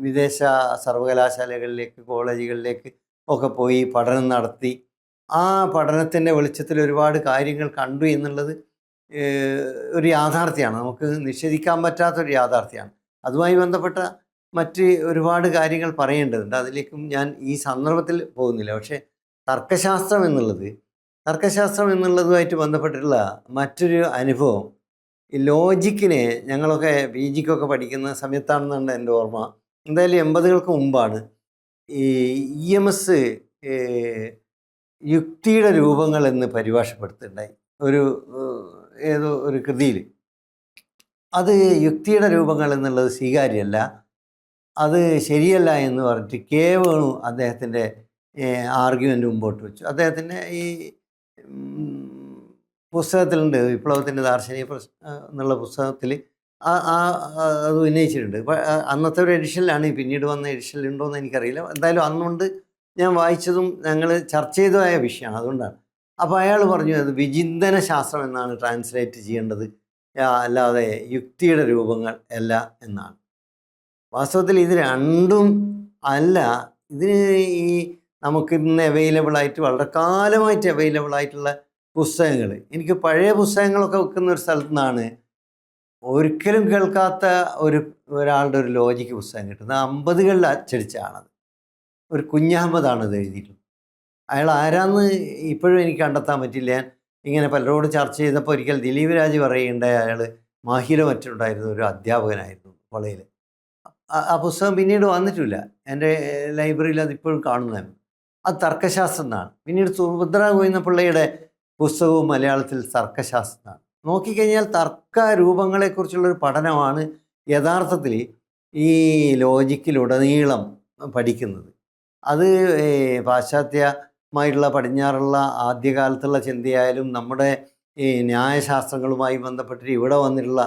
വിദേശ സർവകലാശാലകളിലേക്ക്, കോളേജുകളിലേക്ക് ഒക്കെ പോയി പഠനം നടത്തി. ആ പഠനത്തിൻ്റെ വെളിച്ചത്തിൽ ഒരുപാട് കാര്യങ്ങൾ കണ്ടു എന്നുള്ളത് ഒരു യാഥാർത്ഥ്യമാണ്. നമുക്ക് നിഷേധിക്കാൻ പറ്റാത്തൊരു യാഥാർത്ഥ്യമാണ്. അതുമായി ബന്ധപ്പെട്ട മറ്റ് ഒരുപാട് കാര്യങ്ങൾ പറയേണ്ടതുണ്ട്. അതിലേക്കും ഞാൻ ഈ സന്ദർഭത്തിൽ പോകുന്നില്ല. പക്ഷേ തർക്കശാസ്ത്രം എന്നുള്ളതുമായിട്ട് ബന്ധപ്പെട്ടിട്ടുള്ള മറ്റൊരു അനുഭവം, ഈ ലോജിക്കിനെ ഞങ്ങളൊക്കെ പി ജിക്കൊക്കെ പഠിക്കുന്ന സമയത്താണെന്നാണ് എൻ്റെ ഓർമ്മ. എന്തായാലും 80കൾക്ക് മുമ്പാണ് ഈ EMS യുക്തിയുടെ രൂപങ്ങൾ എന്ന് പരിഭാഷപ്പെടുത്തുണ്ടായി ഏതോ ഒരു കൃതിയിൽ. അത് യുക്തിയുടെ രൂപങ്ങൾ എന്നുള്ളത് സ്വീകാര്യമല്ല, അത് ശരിയല്ല എന്ന് പറഞ്ഞിട്ട് കെ വേണു അദ്ദേഹത്തിൻ്റെ ആർഗ്യുമെൻ്റ് മുമ്പോട്ട് വെച്ചു. അദ്ദേഹത്തിൻ്റെ ഈ പുസ്തകത്തിലുണ്ട്, വിപ്ലവത്തിൻ്റെ ദാർശനിക എന്നുള്ള പുസ്തകത്തിൽ അത് ഉന്നയിച്ചിട്ടുണ്ട്. അന്നത്തെ ഒരു എഡിഷനിലാണ്, പിന്നീട് വന്ന എഡിഷനിലുണ്ടോ എന്ന് എനിക്കറിയില്ല. എന്തായാലും അന്നുകൊണ്ട് ഞാൻ വായിച്ചതും ഞങ്ങൾ ചർച്ച ചെയ്തതായ വിഷയമാണ്, അതുകൊണ്ടാണ്. അപ്പോൾ അയാൾ പറഞ്ഞു അത് വിചിന്തന ശാസ്ത്രം എന്നാണ് ട്രാൻസ്ലേറ്റ് ചെയ്യേണ്ടത്, അല്ലാതെ യുക്തിയുടെ രൂപങ്ങൾ അല്ല എന്നാണ്. വാസ്തവത്തിൽ ഇത് രണ്ടും അല്ല. ഇതിന് ഈ നമുക്കിന്ന് അവൈലബിളായിട്ട് വളരെ കാലമായിട്ട് അവൈലബിളായിട്ടുള്ള പുസ്തകങ്ങൾ, എനിക്ക് പഴയ പുസ്തകങ്ങളൊക്കെ വെക്കുന്ന ഒരു സ്ഥലത്തു നിന്നാണ് ഒരിക്കലും കേൾക്കാത്ത ഒരാളുടെ ഒരു ലോജിക്ക് പുസ്തകം കിട്ടുന്നത്. 50കളിൽ അച്ചടിച്ചാണത്. ഒരു കുഞ്ഞഹമ്മദാണ് ഇത് എഴുതിയിട്ടുള്ളത്. അയാൾ ആരാന്ന് ഇപ്പോഴും എനിക്ക് കണ്ടെത്താൻ പറ്റില്ല. ഞാൻ ഇങ്ങനെ പലരോട് ചർച്ച ചെയ്തപ്പോൾ ഒരിക്കൽ ദിലീപ് രാജ് പറയുകയുണ്ടായി, അയാൾ മാഹിയിലോ മറ്റുണ്ടായിരുന്ന ഒരു അധ്യാപകനായിരുന്നു കോളേജിൽ. ആ പുസ്തകം പിന്നീട് വന്നിട്ടില്ല, എൻ്റെ ലൈബ്രറിയിൽ അതിപ്പോഴും കാണുന്നതാണ്. അത് തർക്കശാസ്ത്രം എന്നാണ്. പിന്നീട് സുഭദ്ര ഗോവിന്ദപിള്ളയുടെ പുസ്തകവും മലയാളത്തിൽ തർക്കശാസ്ത്രമാണ്. നോക്കിക്കഴിഞ്ഞാൽ തർക്ക രൂപങ്ങളെക്കുറിച്ചുള്ളൊരു പഠനമാണ് യഥാർത്ഥത്തിൽ ഈ ലോജിക്കിലുടനീളം പഠിക്കുന്നത്. അത് പാശ്ചാത്യമായിട്ടുള്ള പടിഞ്ഞാറുള്ള ആദ്യകാലത്തുള്ള ചിന്തയായാലും നമ്മുടെ ഈ ന്യായശാസ്ത്രങ്ങളുമായി ബന്ധപ്പെട്ടിട്ട് ഇവിടെ വന്നിട്ടുള്ള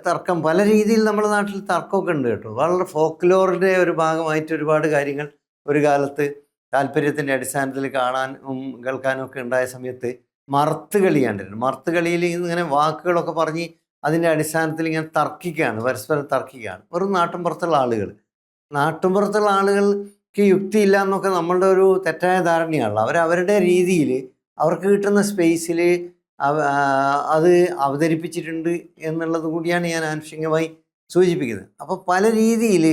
തർക്കം പല രീതിയിൽ നമ്മുടെ നാട്ടിൽ തർക്കമൊക്കെ ഉണ്ട് കേട്ടോ. വളരെ ഫോക്ക്ലോറിൻ്റെ ഒരു ഭാഗമായിട്ട് ഒരുപാട് കാര്യങ്ങൾ ഒരു കാലത്ത് താല്പര്യത്തിൻ്റെ അടിസ്ഥാനത്തിൽ കാണാനും കേൾക്കാനും ഒക്കെ ഉണ്ടായ സമയത്ത് മറുത്തുകളി കണ്ടിട്ടുണ്ട്. മറുത്തുകളിയിൽ ഇങ്ങനെ വാക്കുകളൊക്കെ പറഞ്ഞ് അതിൻ്റെ അടിസ്ഥാനത്തിൽ ഇങ്ങനെ തർക്കിക്കുകയാണ്, പരസ്പരം തർക്കിക്കുകയാണ്. വെറും നാട്ടിൻപുറത്തുള്ള ആളുകൾക്ക് യുക്തിയില്ല എന്നൊക്കെ നമ്മളുടെ ഒരു തെറ്റായ ധാരണയാണല്ലോ. അവരവരുടെ രീതിയിൽ അവർക്ക് കിട്ടുന്ന സ്പേസിൽ അത് അവതരിപ്പിച്ചിട്ടുണ്ട് എന്നുള്ളത് കൂടിയാണ് ഞാൻ ആനുഷംഗികമായി സൂചിപ്പിക്കുന്നത്. അപ്പോൾ പല രീതിയിൽ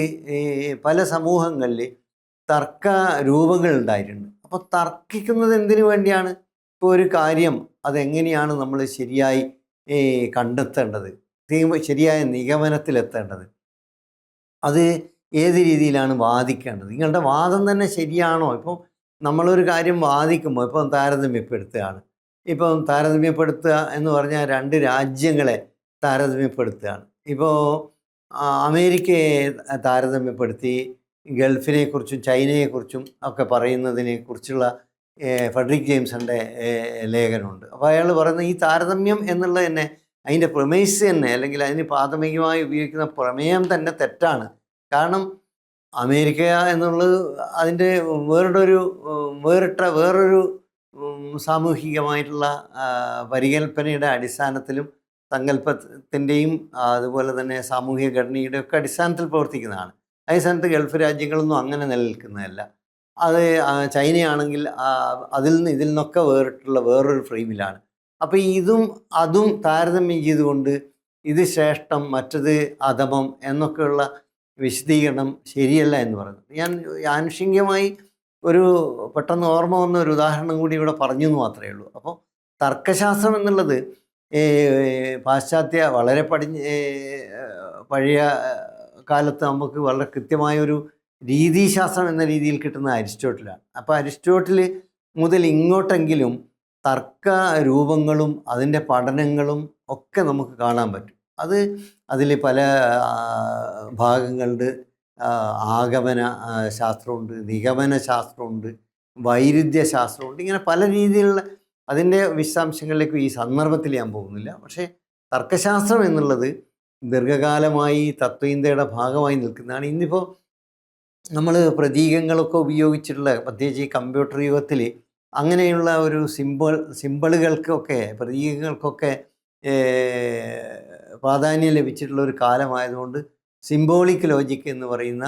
പല സമൂഹങ്ങളിൽ തർക്ക രൂപങ്ങൾ ഉണ്ടായിട്ടുണ്ട്. അപ്പോൾ തർക്കിക്കുന്നത് എന്തിനു വേണ്ടിയാണ്? ഇപ്പോൾ ഒരു കാര്യം അതെങ്ങനെയാണ് നമ്മൾ ശരിയായി കണ്ടെത്തേണ്ടത്, ശരിയായ നിഗമനത്തിലെത്തേണ്ടത്, അത് ഏത് രീതിയിലാണ് വാദിക്കേണ്ടത്, നിങ്ങളുടെ വാദം തന്നെ ശരിയാണോ? ഇപ്പോൾ നമ്മളൊരു കാര്യം വാദിക്കുമ്പോൾ ഇപ്പം താരതമ്യപ്പെടുത്തുകയാണ്. ഇപ്പം താരതമ്യപ്പെടുത്തുക എന്ന് പറഞ്ഞാൽ 2 രാജ്യങ്ങളെ താരതമ്യപ്പെടുത്തുകയാണ്. ഇപ്പോൾ അമേരിക്കയെ താരതമ്യപ്പെടുത്തി ഗൾഫിനെക്കുറിച്ചും ചൈനയെക്കുറിച്ചും ഒക്കെ പറയുന്നതിനെക്കുറിച്ചുള്ള ഫ്രെഡറിക് ജെയിംസന്റെ ലേഖനമുണ്ട്. അപ്പോൾ അയാൾ പറയുന്നത് ഈ താരതമ്യം എന്നുള്ളത് തന്നെ അതിൻ്റെ പ്രമേയ്സ് തന്നെ, അല്ലെങ്കിൽ അതിന് പ്രാഥമികമായി ഉപയോഗിക്കുന്ന പ്രമേയം തന്നെ തെറ്റാണ്. കാരണം അമേരിക്ക എന്നുള്ളത് അതിൻ്റെ വേറൊരു സാമൂഹികമായിട്ടുള്ള പരികൽപ്പനയുടെ അടിസ്ഥാനത്തിലും സങ്കല്പത്തിൻ്റെയും അതുപോലെ തന്നെ സാമൂഹിക ഘടനയുടെ ഒക്കെ അടിസ്ഥാനത്തിൽ പ്രവർത്തിക്കുന്നതാണ്. അതേ സ്ഥാനത്ത് ഗൾഫ് രാജ്യങ്ങളൊന്നും അങ്ങനെ നിലനിൽക്കുന്നതല്ല. അത് ചൈനയാണെങ്കിൽ ഇതിൽ നിന്നൊക്കെ വേറിട്ടുള്ള വേറൊരു ഫ്രെയിമിലാണ്. അപ്പോൾ ഇതും അതും താരതമ്യം ചെയ്തുകൊണ്ട് ഇത് ശ്രേഷ്ഠം മറ്റത് അധമം എന്നൊക്കെയുള്ള വിശദീകരണം ശരിയല്ല എന്ന് പറയുന്നത്. ഞാൻ ആനുഷംഗികമായി പെട്ടെന്ന് ഓർമ്മ വന്ന ഒരു ഉദാഹരണം കൂടി ഇവിടെ പറഞ്ഞു എന്ന് മാത്രമേ ഉള്ളൂ. അപ്പോൾ തർക്കശാസ്ത്രം എന്നുള്ളത് പാശ്ചാത്യ വളരെ പഴയ കാലത്ത് നമുക്ക് വളരെ കൃത്യമായൊരു രീതിശാസ്ത്രം എന്ന രീതിയിൽ കിട്ടുന്ന അരിസ്റ്റോട്ടിലാണ്. അപ്പോൾ അരിസ്റ്റോട്ടിൽ മുതൽ ഇങ്ങോട്ടെങ്കിലും തർക്ക രൂപങ്ങളും അതിൻ്റെ പഠനങ്ങളും ഒക്കെ നമുക്ക് കാണാൻ പറ്റും. അതിൽ പല ഭാഗങ്ങളുണ്ട്. ആഗമന ശാസ്ത്രമുണ്ട്, നിഗമന ശാസ്ത്രമുണ്ട്, വൈരുദ്ധ്യ ശാസ്ത്രമുണ്ട്. ഇങ്ങനെ പല രീതിയിലുള്ള അതിൻ്റെ വിശദാംശങ്ങളിലേക്ക് ഈ സന്ദർഭത്തിൽ ഞാൻ പോകുന്നില്ല. പക്ഷേ തർക്കശാസ്ത്രം എന്നുള്ളത് ദീർഘകാലമായി തത്വചിന്തയുടെ ഭാഗമായി നിൽക്കുന്നതാണ്. ഇന്നിപ്പോൾ നമ്മൾ പ്രതീകങ്ങളൊക്കെ ഉപയോഗിച്ചിട്ടുള്ള, പ്രത്യേകിച്ച് ഈ കമ്പ്യൂട്ടർ യുഗത്തിൽ അങ്ങനെയുള്ള ഒരു സിമ്പിളുകൾക്കൊക്കെ പ്രതീകങ്ങൾക്കൊക്കെ പ്രാധാന്യം ലഭിച്ചിട്ടുള്ള ഒരു കാലമായതുകൊണ്ട് സിംബോളിക് ലോജിക്ക് എന്ന് പറയുന്ന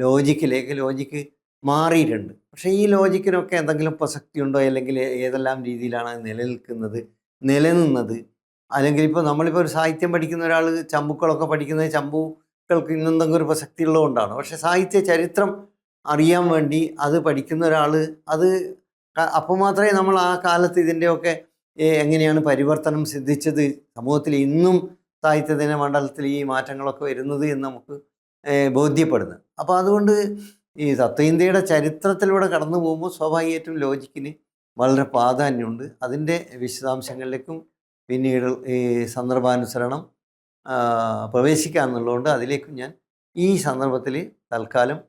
ലോജിക്ക് മാറിയിട്ടുണ്ട്. പക്ഷേ ഈ ലോജിക്കിനൊക്കെ എന്തെങ്കിലും പ്രസക്തി ഉണ്ടോ, അല്ലെങ്കിൽ ഏതെല്ലാം രീതിയിലാണ് നിലനിന്നത്, അല്ലെങ്കിൽ ഇപ്പോൾ നമ്മളിപ്പോൾ ഒരു സാഹിത്യം പഠിക്കുന്ന ഒരാൾ ചമ്പുക്കളൊക്കെ പഠിക്കുന്നത് ചമ്പുക്കൾക്ക് ഇന്നെന്തെങ്കിലും ഒരു പ്രസക്തി ഉള്ളതുകൊണ്ടാണ്. പക്ഷേ സാഹിത്യ ചരിത്രം അറിയാൻ വേണ്ടി അത് പഠിക്കുന്ന ഒരാൾ അപ്പോൾ മാത്രമേ നമ്മൾ ആ കാലത്ത് ഇതിൻ്റെയൊക്കെ എങ്ങനെയാണ് പരിവർത്തനം സിദ്ധിച്ചത്, സമൂഹത്തിൽ ഇന്നും സാഹിത്യത്തിൻ്റെ മണ്ഡലത്തിൽ ഈ മാറ്റങ്ങളൊക്കെ വരുന്നത് എന്ന് നമുക്ക് ബോധ്യപ്പെടുന്നത്. അപ്പോൾ അതുകൊണ്ട് ഈ തത്വചിന്തയുടെ ചരിത്രത്തിലൂടെ കടന്നു പോകുമ്പോൾ സ്വാഭാവികമായിട്ടും ലോജിക്കിന് വളരെ പ്രാധാന്യമുണ്ട്. അതിൻ്റെ വിശദാംശങ്ങളിലേക്കും പിന്നീട് ഈ സന്ദർഭാനുസരണം പ്രവേശിക്കാമെന്നുള്ളതുകൊണ്ട് അതിലേക്കും ഞാൻ ഈ സന്ദർഭത്തിൽ തൽക്കാലം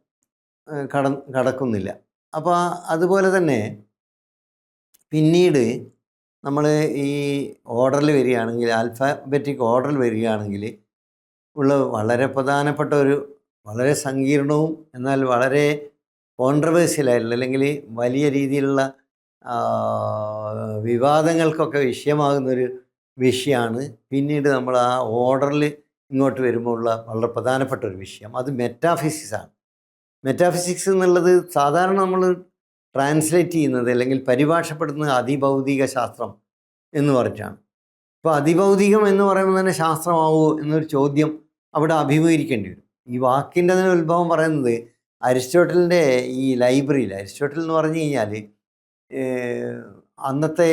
കടക്കുന്നില്ല. അപ്പോൾ അതുപോലെ തന്നെ പിന്നീട് നമ്മൾ ഈ ഓർഡറിൽ വരികയാണെങ്കിൽ, ആൽഫാബറ്റിക് ഓർഡറിൽ വരികയാണെങ്കിൽ വളരെ പ്രധാനപ്പെട്ട വളരെ സങ്കീർണവും എന്നാൽ വളരെ കോൺട്രവേഴ്സ്യലായിട്ടുള്ള, അല്ലെങ്കിൽ വലിയ രീതിയിലുള്ള വിവാദങ്ങൾക്കൊക്കെ വിഷയമാകുന്നൊരു വിഷയമാണ് പിന്നീട് നമ്മൾ ആ ഓർഡറിൽ ഇങ്ങോട്ട് വരുമ്പോൾ ഉള്ള വളരെ പ്രധാനപ്പെട്ട ഒരു വിഷയം. അത് മെറ്റാഫിസിക്സാണ്. മെറ്റാഫിസിക്സ് എന്നുള്ളത് സാധാരണ നമ്മൾ ട്രാൻസ്ലേറ്റ് ചെയ്യുന്നത് അല്ലെങ്കിൽ പരിഭാഷപ്പെടുന്നത് അതിഭൗതിക ശാസ്ത്രം എന്ന് പറഞ്ഞിട്ടാണ്. ഇപ്പോൾ അതിഭൗതികം എന്ന് പറയുമ്പോൾ തന്നെ ശാസ്ത്രമാവുമോ എന്നൊരു ചോദ്യം അവിടെ അഭിമുഖീകരിക്കേണ്ടി വരും. ഈ വാക്കിൻ്റെ തന്നെ ഉത്ഭവം പറയുന്നത് അരിസ്റ്റോട്ടലിൻ്റെ ഈ ലൈബ്രറിയിൽ, അരിസ്റ്റോട്ടൽ എന്ന് പറഞ്ഞു കഴിഞ്ഞാൽ അന്നത്തെ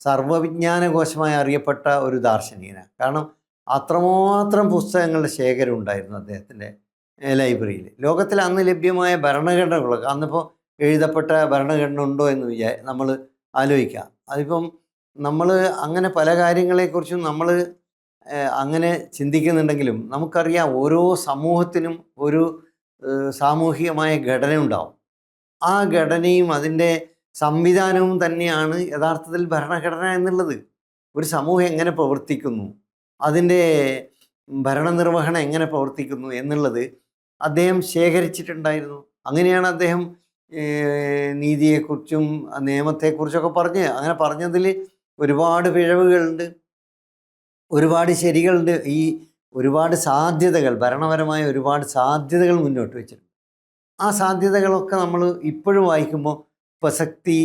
സർവവിജ്ഞാനകോശമായി അറിയപ്പെട്ട ഒരു ദാർശനികനാണ്. കാരണം അത്രമാത്രം പുസ്തകങ്ങളുടെ ശേഖരം ഉണ്ടായിരുന്നു അദ്ദേഹത്തിൻ്റെ ലൈബ്രറിയിൽ. ലോകത്തിൽ അന്ന് ലഭ്യമായ ഭരണഘടനകളൊക്കെ, അന്നിപ്പോൾ എഴുതപ്പെട്ട ഭരണഘടന ഉണ്ടോ എന്ന് നമ്മൾ ആലോചിക്കുക. അതിപ്പം നമ്മൾ അങ്ങനെ പല കാര്യങ്ങളെക്കുറിച്ചും നമ്മൾ അങ്ങനെ ചിന്തിക്കുന്നുണ്ടെങ്കിലും നമുക്കറിയാം ഓരോ സമൂഹത്തിനും ഒരു സാമൂഹികമായ ഘടന ഉണ്ടാവും. ആ ഘടനയും അതിൻ്റെ സംവിധാനവും തന്നെയാണ് യഥാർത്ഥത്തിൽ ഭരണഘടന എന്നുള്ളത്. ഒരു സമൂഹം എങ്ങനെ പ്രവർത്തിക്കുന്നു, അതിൻ്റെ ഭരണനിർവഹണം എങ്ങനെ പ്രവർത്തിക്കുന്നു എന്നുള്ളത് അദ്ദേഹം ശേഖരിച്ചിട്ടുണ്ടായിരുന്നു. അങ്ങനെയാണ് അദ്ദേഹം നീതിയെക്കുറിച്ചും നിയമത്തെക്കുറിച്ചൊക്കെ അങ്ങനെ പറഞ്ഞതിൽ ഒരുപാട് പിഴവുകളുണ്ട്, ഒരുപാട് ശരികളുണ്ട്, ഈ ഒരുപാട് സാധ്യതകൾ, ഭരണപരമായ ഒരുപാട് സാധ്യതകൾ മുന്നോട്ട് വെച്ചിട്ടുണ്ട്. ആ സാധ്യതകളൊക്കെ നമ്മൾ ഇപ്പോഴും വായിക്കുമ്പോൾ പ്രസക്തി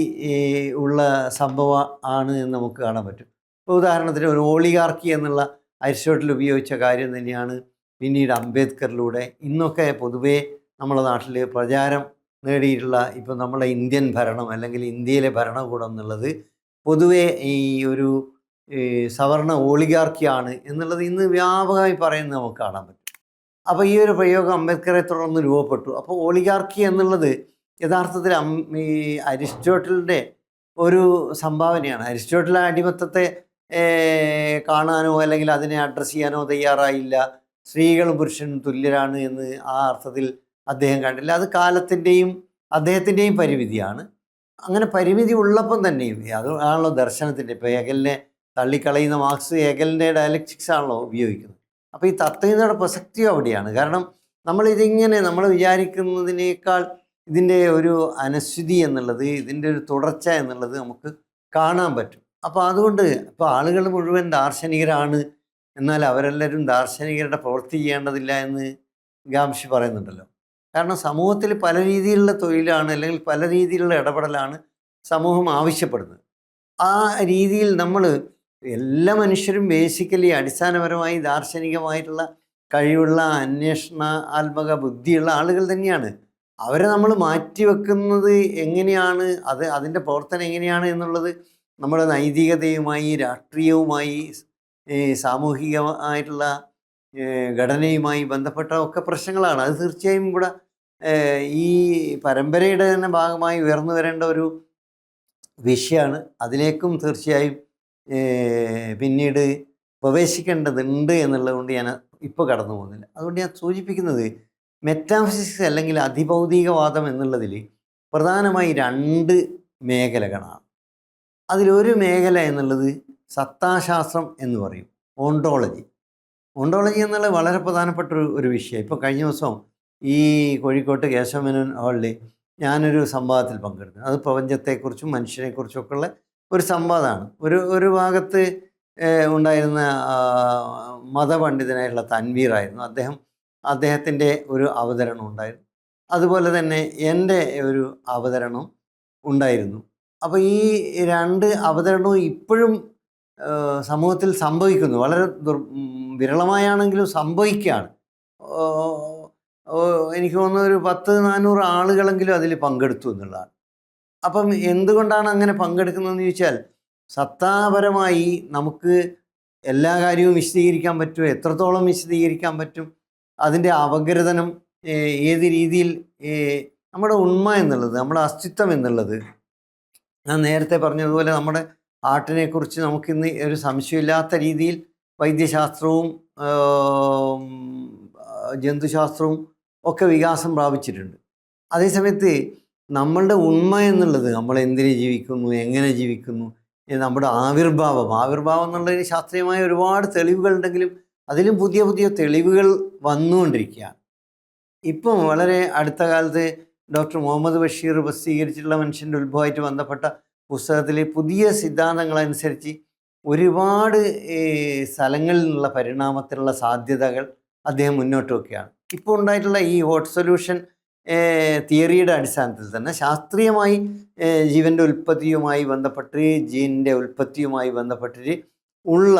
ഉള്ള സംഭവം ആണ് എന്ന് നമുക്ക് കാണാൻ പറ്റും. ഉദാഹരണത്തിന് ഒരു ഓളിഗാർക്കി എന്നുള്ള അരിസ്റ്റോട്ടിൽ ഉപയോഗിച്ച കാര്യം തന്നെയാണ് പിന്നീട് അംബേദ്കറിലൂടെ ഇന്നൊക്കെ പൊതുവേ നമ്മുടെ നാട്ടിൽ പ്രചാരം നേടിയിട്ടുള്ള ഇപ്പോൾ നമ്മളെ ഇന്ത്യൻ ഭരണം അല്ലെങ്കിൽ ഇന്ത്യയിലെ ഭരണകൂടം എന്നുള്ളത് പൊതുവേ ഈ ഒരു സവർണ ഓളിഗാർക്കിയാണ് എന്നുള്ളത് ഇന്ന് വ്യാപകമായി പറയുന്നത് നമുക്ക് കാണാൻ പറ്റും. അപ്പോൾ ഈ ഒരു പ്രയോഗം അംബേദ്കറെ തുടർന്ന് രൂപപ്പെട്ടു. അപ്പോൾ ഓളിഗാർക്കി എന്നുള്ളത് യഥാർത്ഥത്തിൽ ഈ അരിസ്റ്റോട്ടലിൻ്റെ ഒരു സംഭാവനയാണ്. അരിസ്റ്റോട്ടൽ അടിമത്തത്തെ കാണാനോ അല്ലെങ്കിൽ അതിനെ അഡ്രസ്സ് ചെയ്യാനോ തയ്യാറായില്ല. സ്ത്രീകളും പുരുഷനും തുല്യരാണ് എന്ന് ആ അർത്ഥത്തിൽ അദ്ദേഹം കണ്ടില്ല. അത് കാലത്തിൻ്റെയും അദ്ദേഹത്തിൻ്റെയും പരിമിതിയാണ്. അങ്ങനെ പരിമിതി ഉള്ളപ്പം തന്നെയും അതാണല്ലോ ദർശനത്തിൻ്റെ, ഇപ്പോൾ ഹെഗലിനെ തള്ളിക്കളയുന്ന മാർക്സ് ഹെഗലിൻ്റെ ഡയലക്റ്റിക്സ് ആണല്ലോ ഉപയോഗിക്കുന്നത്. അപ്പോൾ ഈ തത്വചിന്തയുടെ പ്രസക്തിയും അവിടെയാണ്. കാരണം നമ്മളിതിങ്ങനെ നമ്മൾ വിചാരിക്കുന്നതിനേക്കാൾ ഇതിൻ്റെ ഒരു അനശ്വതി എന്നുള്ളത്, ഇതിൻ്റെ ഒരു തുടർച്ച എന്നുള്ളത് നമുക്ക് കാണാൻ പറ്റും. അപ്പോൾ അതുകൊണ്ട് ഇപ്പോൾ ആളുകൾ മുഴുവൻ ദാർശനികരാണ്, എന്നാൽ അവരെല്ലാവരും ദാർശനികരുടെ പ്രവൃത്തി ചെയ്യേണ്ടതില്ല എന്ന് ഗാംഷി പറയുന്നുണ്ടല്ലോ. കാരണം സമൂഹത്തിൽ പല രീതിയിലുള്ള തൊഴിലാണ്, അല്ലെങ്കിൽ പല രീതിയിലുള്ള ഇടപെടലാണ് സമൂഹം ആവശ്യപ്പെടുന്നത്. ആ രീതിയിൽ നമ്മൾ എല്ലാ മനുഷ്യരും ബേസിക്കലി അടിസ്ഥാനപരമായി ദാർശനികമായിട്ടുള്ള കഴിവുള്ള അന്വേഷണാത്മക ബുദ്ധിയുള്ള ആളുകൾ തന്നെയാണ്. അവരെ നമ്മൾ മാറ്റിവെക്കുന്നത് എങ്ങനെയാണ്, അതിൻ്റെ പ്രവർത്തനം എങ്ങനെയാണ് എന്നുള്ളത് നമ്മുടെ നൈതികതയുമായി, രാഷ്ട്രീയവുമായി, സാമൂഹികമായിട്ടുള്ള ഘടനയുമായി ബന്ധപ്പെട്ട ഒക്കെ പ്രശ്നങ്ങളാണ്. അത് തീർച്ചയായും ഇവിടെ ഈ പരമ്പരയുടെ തന്നെ ഭാഗമായി ഉയർന്നു വരേണ്ട ഒരു വിഷയമാണ്. അതിലേക്കും തീർച്ചയായും പിന്നീട് പ്രവേശിക്കേണ്ടതുണ്ട് എന്നുള്ളതുകൊണ്ട് ഞാൻ ഇപ്പോൾ കടന്നു പോകുന്നില്ല. അതുകൊണ്ട് ഞാൻ സൂചിപ്പിക്കുന്നത് മെറ്റാഫിസിക്സ് അല്ലെങ്കിൽ അതിഭൗതികവാദം എന്നുള്ളതിൽ പ്രധാനമായി 2 മേഖലകളാണ്. അതിലൊരു മേഖല എന്നുള്ളത് സത്താശാസ്ത്രം എന്ന് പറയും, ഓണ്ടോളജി. ഓണ്ടോളജി എന്നുള്ളത് വളരെ പ്രധാനപ്പെട്ട ഒരു വിഷയം. ഇപ്പോൾ കഴിഞ്ഞ ദിവസം ഈ കോഴിക്കോട്ട് കേശവമേനോൻ ഹാളിൽ ഞാനൊരു സംവാദത്തിൽ പങ്കെടുത്തു. അത് പ്രപഞ്ചത്തെക്കുറിച്ചും മനുഷ്യനെക്കുറിച്ചൊക്കെ ഉള്ള ഒരു സംവാദമാണ്. ഒരു ഭാഗത്ത് ഉണ്ടായിരുന്ന മതപണ്ഡിതനായിട്ടുള്ള തൻവീറായിരുന്നു. അദ്ദേഹത്തിൻ്റെ ഒരു അവതരണം ഉണ്ടായിരുന്നു. അതുപോലെ തന്നെ എൻ്റെ ഒരു അവതരണം ഉണ്ടായിരുന്നു. അപ്പോൾ ഈ 2 അവതരണവും ഇപ്പോഴും സമൂഹത്തിൽ സംഭവിക്കുന്നു. വളരെ വിരളമായാണെങ്കിലും സംഭവിക്കുകയാണ്. എനിക്ക് തോന്നുന്നു ഒരു 10-400 ആളുകളെങ്കിലും അതിൽ പങ്കെടുത്തു എന്നുള്ളതാണ്. അപ്പം എന്തുകൊണ്ടാണ് അങ്ങനെ പങ്കെടുക്കുന്നതെന്ന് ചോദിച്ചാൽ, സത്താപരമായി നമുക്ക് എല്ലാ കാര്യവും വിശദീകരിക്കാൻ പറ്റും, എത്രത്തോളം വിശദീകരിക്കാൻ പറ്റും, അതിൻ്റെ അപഗ്രഥനം ഏത് രീതിയിൽ, നമ്മുടെ ഉണ്മ എന്നുള്ളത്, നമ്മുടെ അസ്തിത്വം എന്നുള്ളത്, ഞാൻ നേരത്തെ പറഞ്ഞതുപോലെ നമ്മുടെ ആർട്ടിനെക്കുറിച്ച് നമുക്കിന്ന് ഒരു സംശയമില്ലാത്ത രീതിയിൽ വൈദ്യശാസ്ത്രവും ജന്തുശാസ്ത്രവും ഒക്കെ വികാസം പ്രാപിച്ചിട്ടുണ്ട്. അതേസമയത്ത് നമ്മളുടെ ഉണ്മ എന്നുള്ളത്, നമ്മൾ എന്തിനെ ജീവിക്കുന്നു, എങ്ങനെ ജീവിക്കുന്നു, നമ്മുടെ ആവിർഭാവം എന്നുള്ളതിന് ശാസ്ത്രീയമായ ഒരുപാട് തെളിവുകളുണ്ടെങ്കിലും അതിലും പുതിയ പുതിയ തെളിവുകൾ വന്നുകൊണ്ടിരിക്കുകയാണ്. ഇപ്പം വളരെ അടുത്ത കാലത്ത് ഡോക്ടർ മുഹമ്മദ് ബഷീർ പ്രസിദ്ധീകരിച്ചിട്ടുള്ള മനുഷ്യൻ്റെ ഉത്ഭവമായിട്ട് ബന്ധപ്പെട്ട പുസ്തകത്തിൽ പുതിയ സിദ്ധാന്തങ്ങളനുസരിച്ച് ഒരുപാട് സ്ഥലങ്ങളിൽ നിന്നുള്ള പരിണാമത്തിനുള്ള സാധ്യതകൾ അദ്ദേഹം മുന്നോട്ട് വയ്ക്കുകയാണ്. ഇപ്പോൾ ഉണ്ടായിട്ടുള്ള ഈ ഹോട്ട് സൊല്യൂഷൻ തിയറിയുടെ അടിസ്ഥാനത്തിൽ തന്നെ ശാസ്ത്രീയമായി ജീവൻ്റെ ഉൽപ്പത്തിയുമായി ബന്ധപ്പെട്ട്, ജീനിൻ്റെ ഉൽപ്പത്തിയുമായി ബന്ധപ്പെട്ടിട്ട് ഉള്ള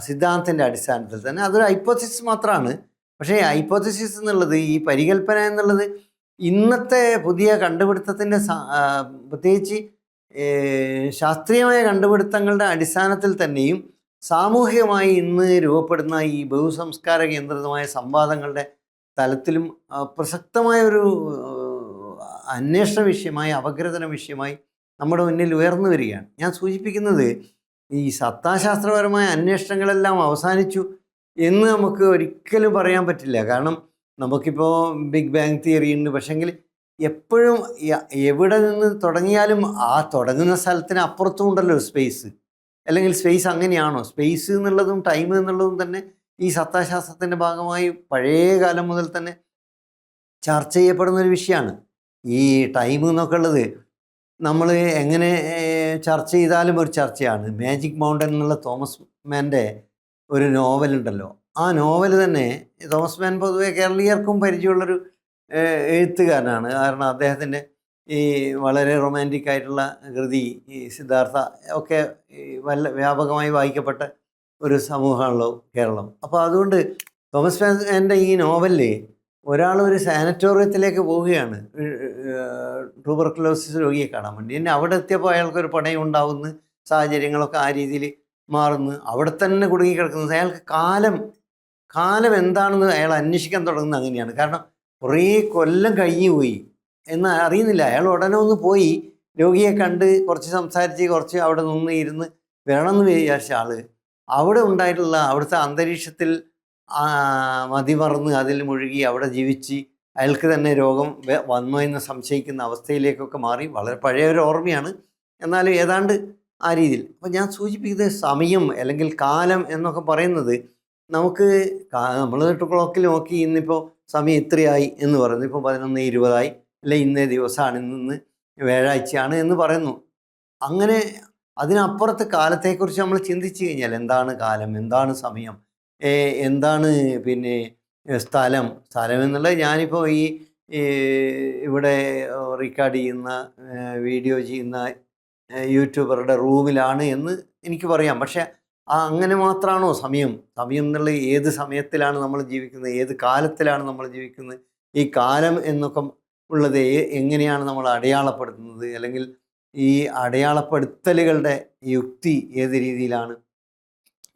സിദ്ധാന്തത്തിൻ്റെ അടിസ്ഥാനത്തിൽ തന്നെ അതൊരു ഹൈപ്പോത്തിസിസ് മാത്രമാണ്. പക്ഷേ ഹൈപ്പോത്തിസിസ് എന്നുള്ളത്, ഈ പരികൽപ്പന എന്നുള്ളത് ഇന്നത്തെ പുതിയ കണ്ടുപിടുത്തത്തിൻ്റെ പ്രത്യേകിച്ച് ശാസ്ത്രീയമായ കണ്ടുപിടുത്തങ്ങളുടെ അടിസ്ഥാനത്തിൽ തന്നെയും സാമൂഹികമായി ഇന്ന് രൂപപ്പെടുന്ന ഈ ബഹുസംസ്കാര കേന്ദ്രിതമായ സംവാദങ്ങളുടെ തലത്തിലും പ്രസക്തമായ ഒരു അന്വേഷണ വിഷയമായി, അപഗ്രഥന വിഷയമായി നമ്മുടെ മുന്നിൽ ഉയർന്നു വരികയാണ്. ഞാൻ സൂചിപ്പിക്കുന്നത്, ഈ സത്താശാസ്ത്രപരമായ അന്വേഷണങ്ങളെല്ലാം അവസാനിച്ചു എന്ന് നമുക്ക് ഒരിക്കലും പറയാൻ പറ്റില്ല. കാരണം നമുക്കിപ്പോൾ ബിഗ് ബാങ് തിയറി ഉണ്ട്. പക്ഷെങ്കിൽ എപ്പോഴും എവിടെ നിന്ന് തുടങ്ങിയാലും ആ തുടങ്ങുന്ന സ്ഥലത്തിന് അപ്പുറത്തും ഉണ്ടല്ലോ സ്പേസ്. അല്ലെങ്കിൽ സ്പേസ് അങ്ങനെയാണോ? സ്പേസ് എന്നുള്ളതും ടൈം എന്നുള്ളതും തന്നെ ഈ സത്താശാസ്ത്രത്തിൻ്റെ ഭാഗമായി പഴയ കാലം മുതൽ തന്നെ ചർച്ച ചെയ്യപ്പെടുന്ന ഒരു വിഷയമാണ്. ഈ ടൈം എന്നൊക്കെ ഉള്ളത് നമ്മൾ എങ്ങനെ ചർച്ച ചെയ്താലും ഒരു ചർച്ചയാണ്. മാജിക് മൗണ്ടൻ എന്നുള്ള തോമസ് മാൻ്റെ ഒരു നോവലുണ്ടല്ലോ. ആ നോവൽ തന്നെ തോമസ് മാൻ പൊതുവെ കേരളീയർക്കും പരിചയമുള്ളൊരു എഴുത്തുകാരനാണ്. കാരണം അദ്ദേഹത്തിൻ്റെ ഈ വളരെ റൊമാൻറ്റിക് ആയിട്ടുള്ള കൃതി, ഈ സിദ്ധാർത്ഥ ഒക്കെ വ്യാപകമായി വായിക്കപ്പെട്ട ഒരു സമൂഹമാണല്ലോ കേരളം. അപ്പോൾ അതുകൊണ്ട് തോമസ് മാൻ്റെ ഈ നോവലിൽ ഒരാൾ ഒരു സാനറ്റോറിയത്തിലേക്ക് പോവുകയാണ് ട്യൂബർക്കുലോസിസ് രോഗിയെ കാണാൻ വേണ്ടി. പിന്നെ അവിടെ എത്തിയപ്പോൾ അയാൾക്കൊരു പണയം ഉണ്ടാവുന്ന സാഹചര്യങ്ങളൊക്കെ ആ രീതിയിൽ മാറുന്നു. അവിടെ തന്നെ കുടുങ്ങിക്കിടക്കുന്നത്. അയാൾക്ക് കാലം എന്താണെന്ന് അയാൾ അന്വേഷിക്കാൻ തുടങ്ങുന്നത് അങ്ങനെയാണ്. കാരണം കുറേ കൊല്ലം കഴിഞ്ഞു പോയി എന്ന് അറിയുന്നില്ല. അയാൾ ഉടനെ ഒന്ന് പോയി രോഗിയെ കണ്ട് കുറച്ച് സംസാരിച്ച് കുറച്ച് അവിടെ നിന്ന് ഇരുന്ന് വരണമെന്ന് വിചാരിച്ച ആൾ അവിടെ ഉണ്ടായിട്ടുള്ള അവിടുത്തെ അന്തരീക്ഷത്തിൽ മതിമറന്ന് അതിൽ മുഴുകി അവിടെ ജീവിച്ച് അയാൾക്ക് തന്നെ രോഗം വന്നോ എന്ന് സംശയിക്കുന്ന അവസ്ഥയിലേക്കൊക്കെ മാറി. വളരെ പഴയ ഒരു ഓർമ്മയാണ്. എന്നാലും ഏതാണ്ട് ആ രീതിയിൽ. അപ്പോൾ ഞാൻ സൂചിപ്പിക്കുന്നത് സമയം അല്ലെങ്കിൽ കാലം എന്നൊക്കെ പറയുന്നത് നമുക്ക് നമ്മൾ ക്ലോക്കിൽ നോക്കി ഇന്നിപ്പോൾ സമയം ഇത്രയായി എന്ന് പറയുന്നു. ഇപ്പോൾ 11:20 അല്ലെ ഇന്നേ ദിവസമാണ്, ഇന്ന് വ്യാഴാഴ്ചയാണ് എന്ന് പറയുന്നു. അങ്ങനെ അതിനപ്പുറത്ത് കാലത്തെക്കുറിച്ച് നമ്മൾ ചിന്തിച്ചു കഴിഞ്ഞാൽ എന്താണ് കാലം, എന്താണ് സമയം, എന്താണ് പിന്നെ സ്ഥലം എന്നുള്ളത് ഞാനിപ്പോൾ ഈ ഇവിടെ റെക്കോർഡ് ചെയ്യുന്ന വീഡിയോ ചെയ്യുന്ന യൂട്യൂബറുടെ റൂമിലാണ് എന്ന് എനിക്ക് പറയാം. പക്ഷെ അങ്ങനെ മാത്രമാണോ സമയം എന്നുള്ള ഏത് സമയത്തിലാണ് നമ്മൾ ജീവിക്കുന്നത്, ഏത് കാലത്തിലാണ് നമ്മൾ ജീവിക്കുന്നത്, ഈ കാലം എന്നൊക്കെ ഉള്ളത് എങ്ങനെയാണ് നമ്മൾ അടയാളപ്പെടുത്തുന്നത്, അല്ലെങ്കിൽ ഈ അടയാളപ്പെടുത്തലുകളുടെ യുക്തി ഏത് രീതിയിലാണ്,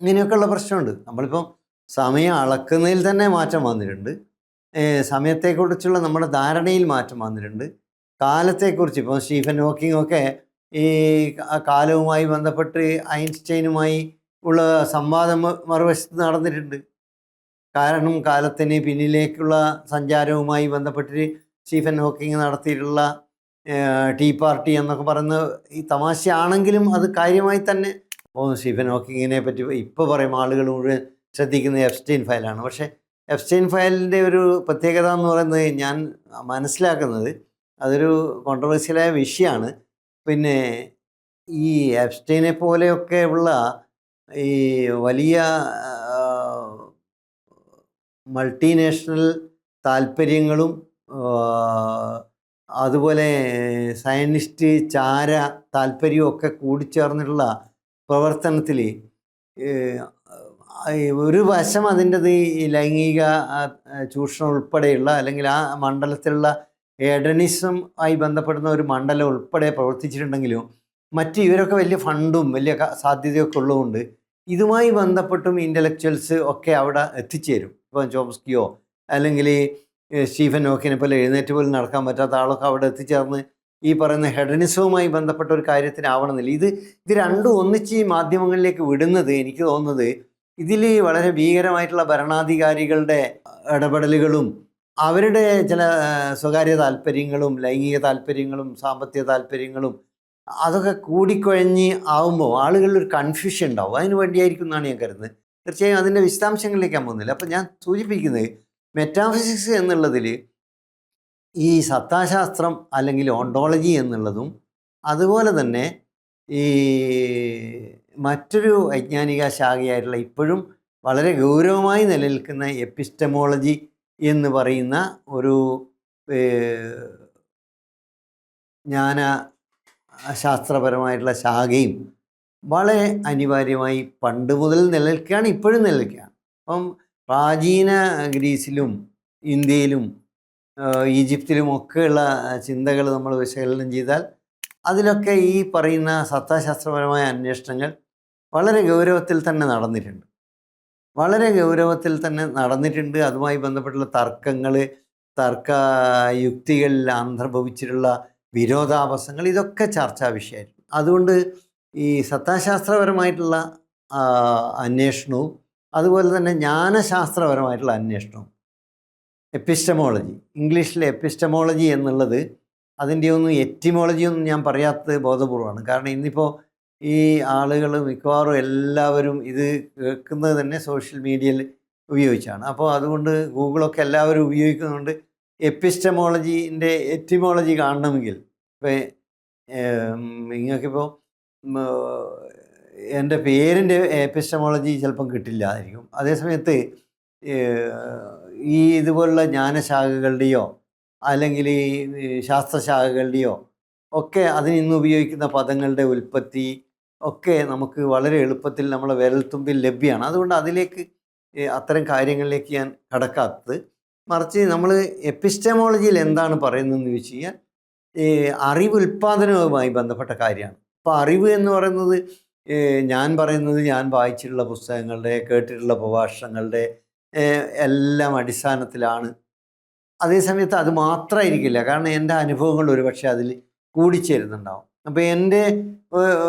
ഇങ്ങനെയൊക്കെയുള്ള പ്രശ്നമുണ്ട്. നമ്മളിപ്പം സമയം അളക്കുന്നതിൽ തന്നെ മാറ്റം വന്നിട്ടുണ്ട്, സമയത്തെക്കുറിച്ചുള്ള നമ്മുടെ ധാരണയിൽ മാറ്റം വന്നിട്ടുണ്ട്, കാലത്തെക്കുറിച്ച് ഇപ്പോൾ സ്റ്റീഫൻ ഹോക്കിംഗ് ഒക്കെ ഈ കാലവുമായി ബന്ധപ്പെട്ട് ഐൻസ്റ്റൈനുമായി ഉള്ള സംവാദം മറുവശത്ത് നടന്നിട്ടുണ്ട്. കാരണം കാലത്തിന് പിന്നിലേക്കുള്ള സഞ്ചാരവുമായി ബന്ധപ്പെട്ട് സ്റ്റീഫൻ ഹോക്കിംഗ് നടത്തിയിട്ടുള്ള ടീ പാർട്ടി എന്നൊക്കെ പറയുന്ന ഈ തമാശയാണെങ്കിലും അത് കാര്യമായി തന്നെ. അപ്പോൾ സ്റ്റീഫൻ ഹോക്കിങ്ങിനെ പറ്റി ഇപ്പോൾ പറയും ആളുകൾ മുഴുവൻ ശ്രദ്ധിക്കുന്നത് എപ്സ്റ്റൈൻ ഫയലാണ്. പക്ഷേ എപ്സ്റ്റൈൻ ഫയലിൻ്റെ ഒരു പ്രത്യേകത എന്ന് പറയുന്നത് ഞാൻ മനസ്സിലാക്കുന്നത് അതൊരു കോൺട്രവേഴ്സ്യലായ വിഷയമാണ്. പിന്നെ ഈ എപ്സ്റ്റൈനെ പോലെയൊക്കെ ഉള്ള ഈ വലിയ മൾട്ടിനാഷണൽ താല്പര്യങ്ങളും അതുപോലെ സയനിസ്റ്റ് ചാര താല്പര്യവും ഒക്കെ കൂടിച്ചേർന്നിട്ടുള്ള പ്രവർത്തനത്തിൽ ഒരു വശം അതിൻ്റെത് ഈ ലൈംഗിക ചൂഷണം ഉൾപ്പെടെയുള്ള അല്ലെങ്കിൽ ആ മണ്ഡലത്തിലുള്ള എഡനിസം ആയി ബന്ധപ്പെടുന്ന ഒരു മണ്ഡലം ഉൾപ്പെടെ പ്രവർത്തിച്ചിട്ടുണ്ടെങ്കിലും മറ്റ് ഇവരൊക്കെ വലിയ ഫണ്ടും വലിയ സാധ്യതയൊക്കെ ഉള്ളതുകൊണ്ട് ഇതുമായി ബന്ധപ്പെട്ടും ഇൻ്റലക്ച്വൽസ് ഒക്കെ അവിടെ എത്തിച്ചേരും. ഇപ്പം ചോംസ്കിയോ അല്ലെങ്കിൽ സ്റ്റീഫൻ ഹോക്കിനെ പോലെ എഴുന്നേറ്റ് പോലും നടക്കാൻ പറ്റാത്ത ആളൊക്കെ അവിടെ എത്തിച്ചേർന്ന് ഈ പറയുന്ന ഹെഡനിസവുമായി ബന്ധപ്പെട്ട ഒരു കാര്യത്തിനാവണമെന്നില്ല. ഇത് രണ്ടും ഒന്നിച്ച് മാധ്യമങ്ങളിലേക്ക് വിടുന്നത് എനിക്ക് തോന്നുന്നത് ഇതിൽ വളരെ ഭീകരമായിട്ടുള്ള ഭരണാധികാരികളുടെ ഇടപെടലുകളും അവരുടെ ചില സ്വകാര്യ താല്പര്യങ്ങളും ലൈംഗിക താല്പര്യങ്ങളും സാമ്പത്തിക താല്പര്യങ്ങളും അതൊക്കെ കൂടിക്കുഴഞ്ഞ് ആവുമ്പോൾ ആളുകളിൽ ഒരു കൺഫ്യൂഷൻ ഉണ്ടാവും. അതിന് വേണ്ടിയായിരിക്കും എന്നാണ് ഞാൻ കരുതുന്നത്. തീർച്ചയായും അതിൻ്റെ വിശദാംശങ്ങളിലേക്ക് ഞാൻ പോകുന്നില്ല. അപ്പം ഞാൻ സൂചിപ്പിക്കുന്നത് മെറ്റാഫിസിക്സ് എന്നുള്ളതിൽ ഈ സത്താശാസ്ത്രം അല്ലെങ്കിൽ ഓണ്ടോളജി എന്നുള്ളതും അതുപോലെ തന്നെ ഈ മറ്റൊരു വൈജ്ഞാനിക ശാഖയായിട്ടുള്ള ഇപ്പോഴും വളരെ ഗൗരവമായി നിലനിൽക്കുന്ന എപ്പിസ്റ്റമോളജി എന്ന് പറയുന്ന ഒരു ജ്ഞാന ശാസ്ത്രപരമായിട്ടുള്ള ശാഖയും വളരെ അനിവാര്യമായി പണ്ട് മുതൽ നിലനിൽക്കുകയാണ്, ഇപ്പോഴും നിലനിൽക്കുകയാണ്. അപ്പം പ്രാചീന ഗ്രീസിലും ഇന്ത്യയിലും ഈജിപ്തിലും ഒക്കെയുള്ള ചിന്തകൾ നമ്മൾ വിശകലനം ചെയ്താൽ അതിലൊക്കെ ഈ പറയുന്ന സത്താശാസ്ത്രപരമായ അന്വേഷണങ്ങൾ വളരെ ഗൗരവത്തിൽ തന്നെ നടന്നിട്ടുണ്ട്. അതുമായി ബന്ധപ്പെട്ടുള്ള തർക്കങ്ങൾ, തർക്കയുക്തികളിൽ അന്തർഭവിച്ചിട്ടുള്ള വിരോധാഭാസങ്ങൾ, ഇതൊക്കെ ചർച്ചാ വിഷയമായിരുന്നു. അതുകൊണ്ട് ഈ സത്താശാസ്ത്രപരമായിട്ടുള്ള അന്വേഷണവും അതുപോലെ തന്നെ ജ്ഞാനശാസ്ത്രപരമായിട്ടുള്ള അന്വേഷണവും എപ്പിസ്റ്റമോളജി, ഇംഗ്ലീഷിലെ എപ്പിസ്റ്റമോളജി എന്നുള്ളത് അതിൻ്റെ ഒന്നും എറ്റിമോളജി ഒന്നും ഞാൻ പറയാത്തത് ബോധപൂർവമാണ്. കാരണം ഇന്നിപ്പോൾ ഈ ആളുകൾ മിക്കവാറും എല്ലാവരും ഇത് കേൾക്കുന്നത് തന്നെ സോഷ്യൽ മീഡിയയിൽ ഉപയോഗിച്ചാണ്. അപ്പോൾ അതുകൊണ്ട് ഗൂഗിളൊക്കെ എല്ലാവരും ഉപയോഗിക്കുന്നുണ്ട്. എപ്പിസ്റ്റമോളജീൻ്റെ എറ്റിമോളജി കാണണമെങ്കിൽ ഇപ്പോൾ നിങ്ങൾക്കിപ്പോൾ എൻ്റെ പേരിൻ്റെ എപ്പിസ്റ്റമോളജി ചിലപ്പം കിട്ടില്ലായിരിക്കും. അതേസമയത്ത് ഈ ഇതുപോലുള്ള ജ്ഞാനശാഖകളുടെയോ അല്ലെങ്കിൽ ഈ ശാസ്ത്രശാഖകളുടെയോ ഒക്കെ അതിന് ഇന്ന് ഉപയോഗിക്കുന്ന പദങ്ങളുടെ ഉൽപ്പത്തി ഒക്കെ നമുക്ക് വളരെ എളുപ്പത്തിൽ നമ്മളെ വിരൽത്തുമ്പിൽ ലഭ്യമാണ്. അതുകൊണ്ട് അതിലേക്ക് അത്തരം കാര്യങ്ങളിലേക്ക് ഞാൻ കടക്കാത്തത്. മറിച്ച് നമ്മൾ എപ്പിസ്റ്റമോളജിയിൽ എന്താണ് പറയുന്നതെന്ന് ചോദിച്ചു കഴിഞ്ഞാൽ അറിവ് ഉൽപ്പാദനവുമായി ബന്ധപ്പെട്ട കാര്യമാണ്. അപ്പോൾ അറിവ് എന്ന് പറയുന്നത് ഞാൻ പറയുന്നത് ഞാൻ വായിച്ചിട്ടുള്ള പുസ്തകങ്ങളുടെ, കേട്ടിട്ടുള്ള പ്രഭാഷണങ്ങളുടെ എല്ലാം അടിസ്ഥാനത്തിലാണ്. അതേസമയത്ത് അത് മാത്രമായിരിക്കില്ല, കാരണം എൻ്റെ അനുഭവങ്ങൾ ഒരുപക്ഷെ അതിൽ കൂടിച്ചേരുന്നുണ്ടാവും. അപ്പോൾ എൻ്റെ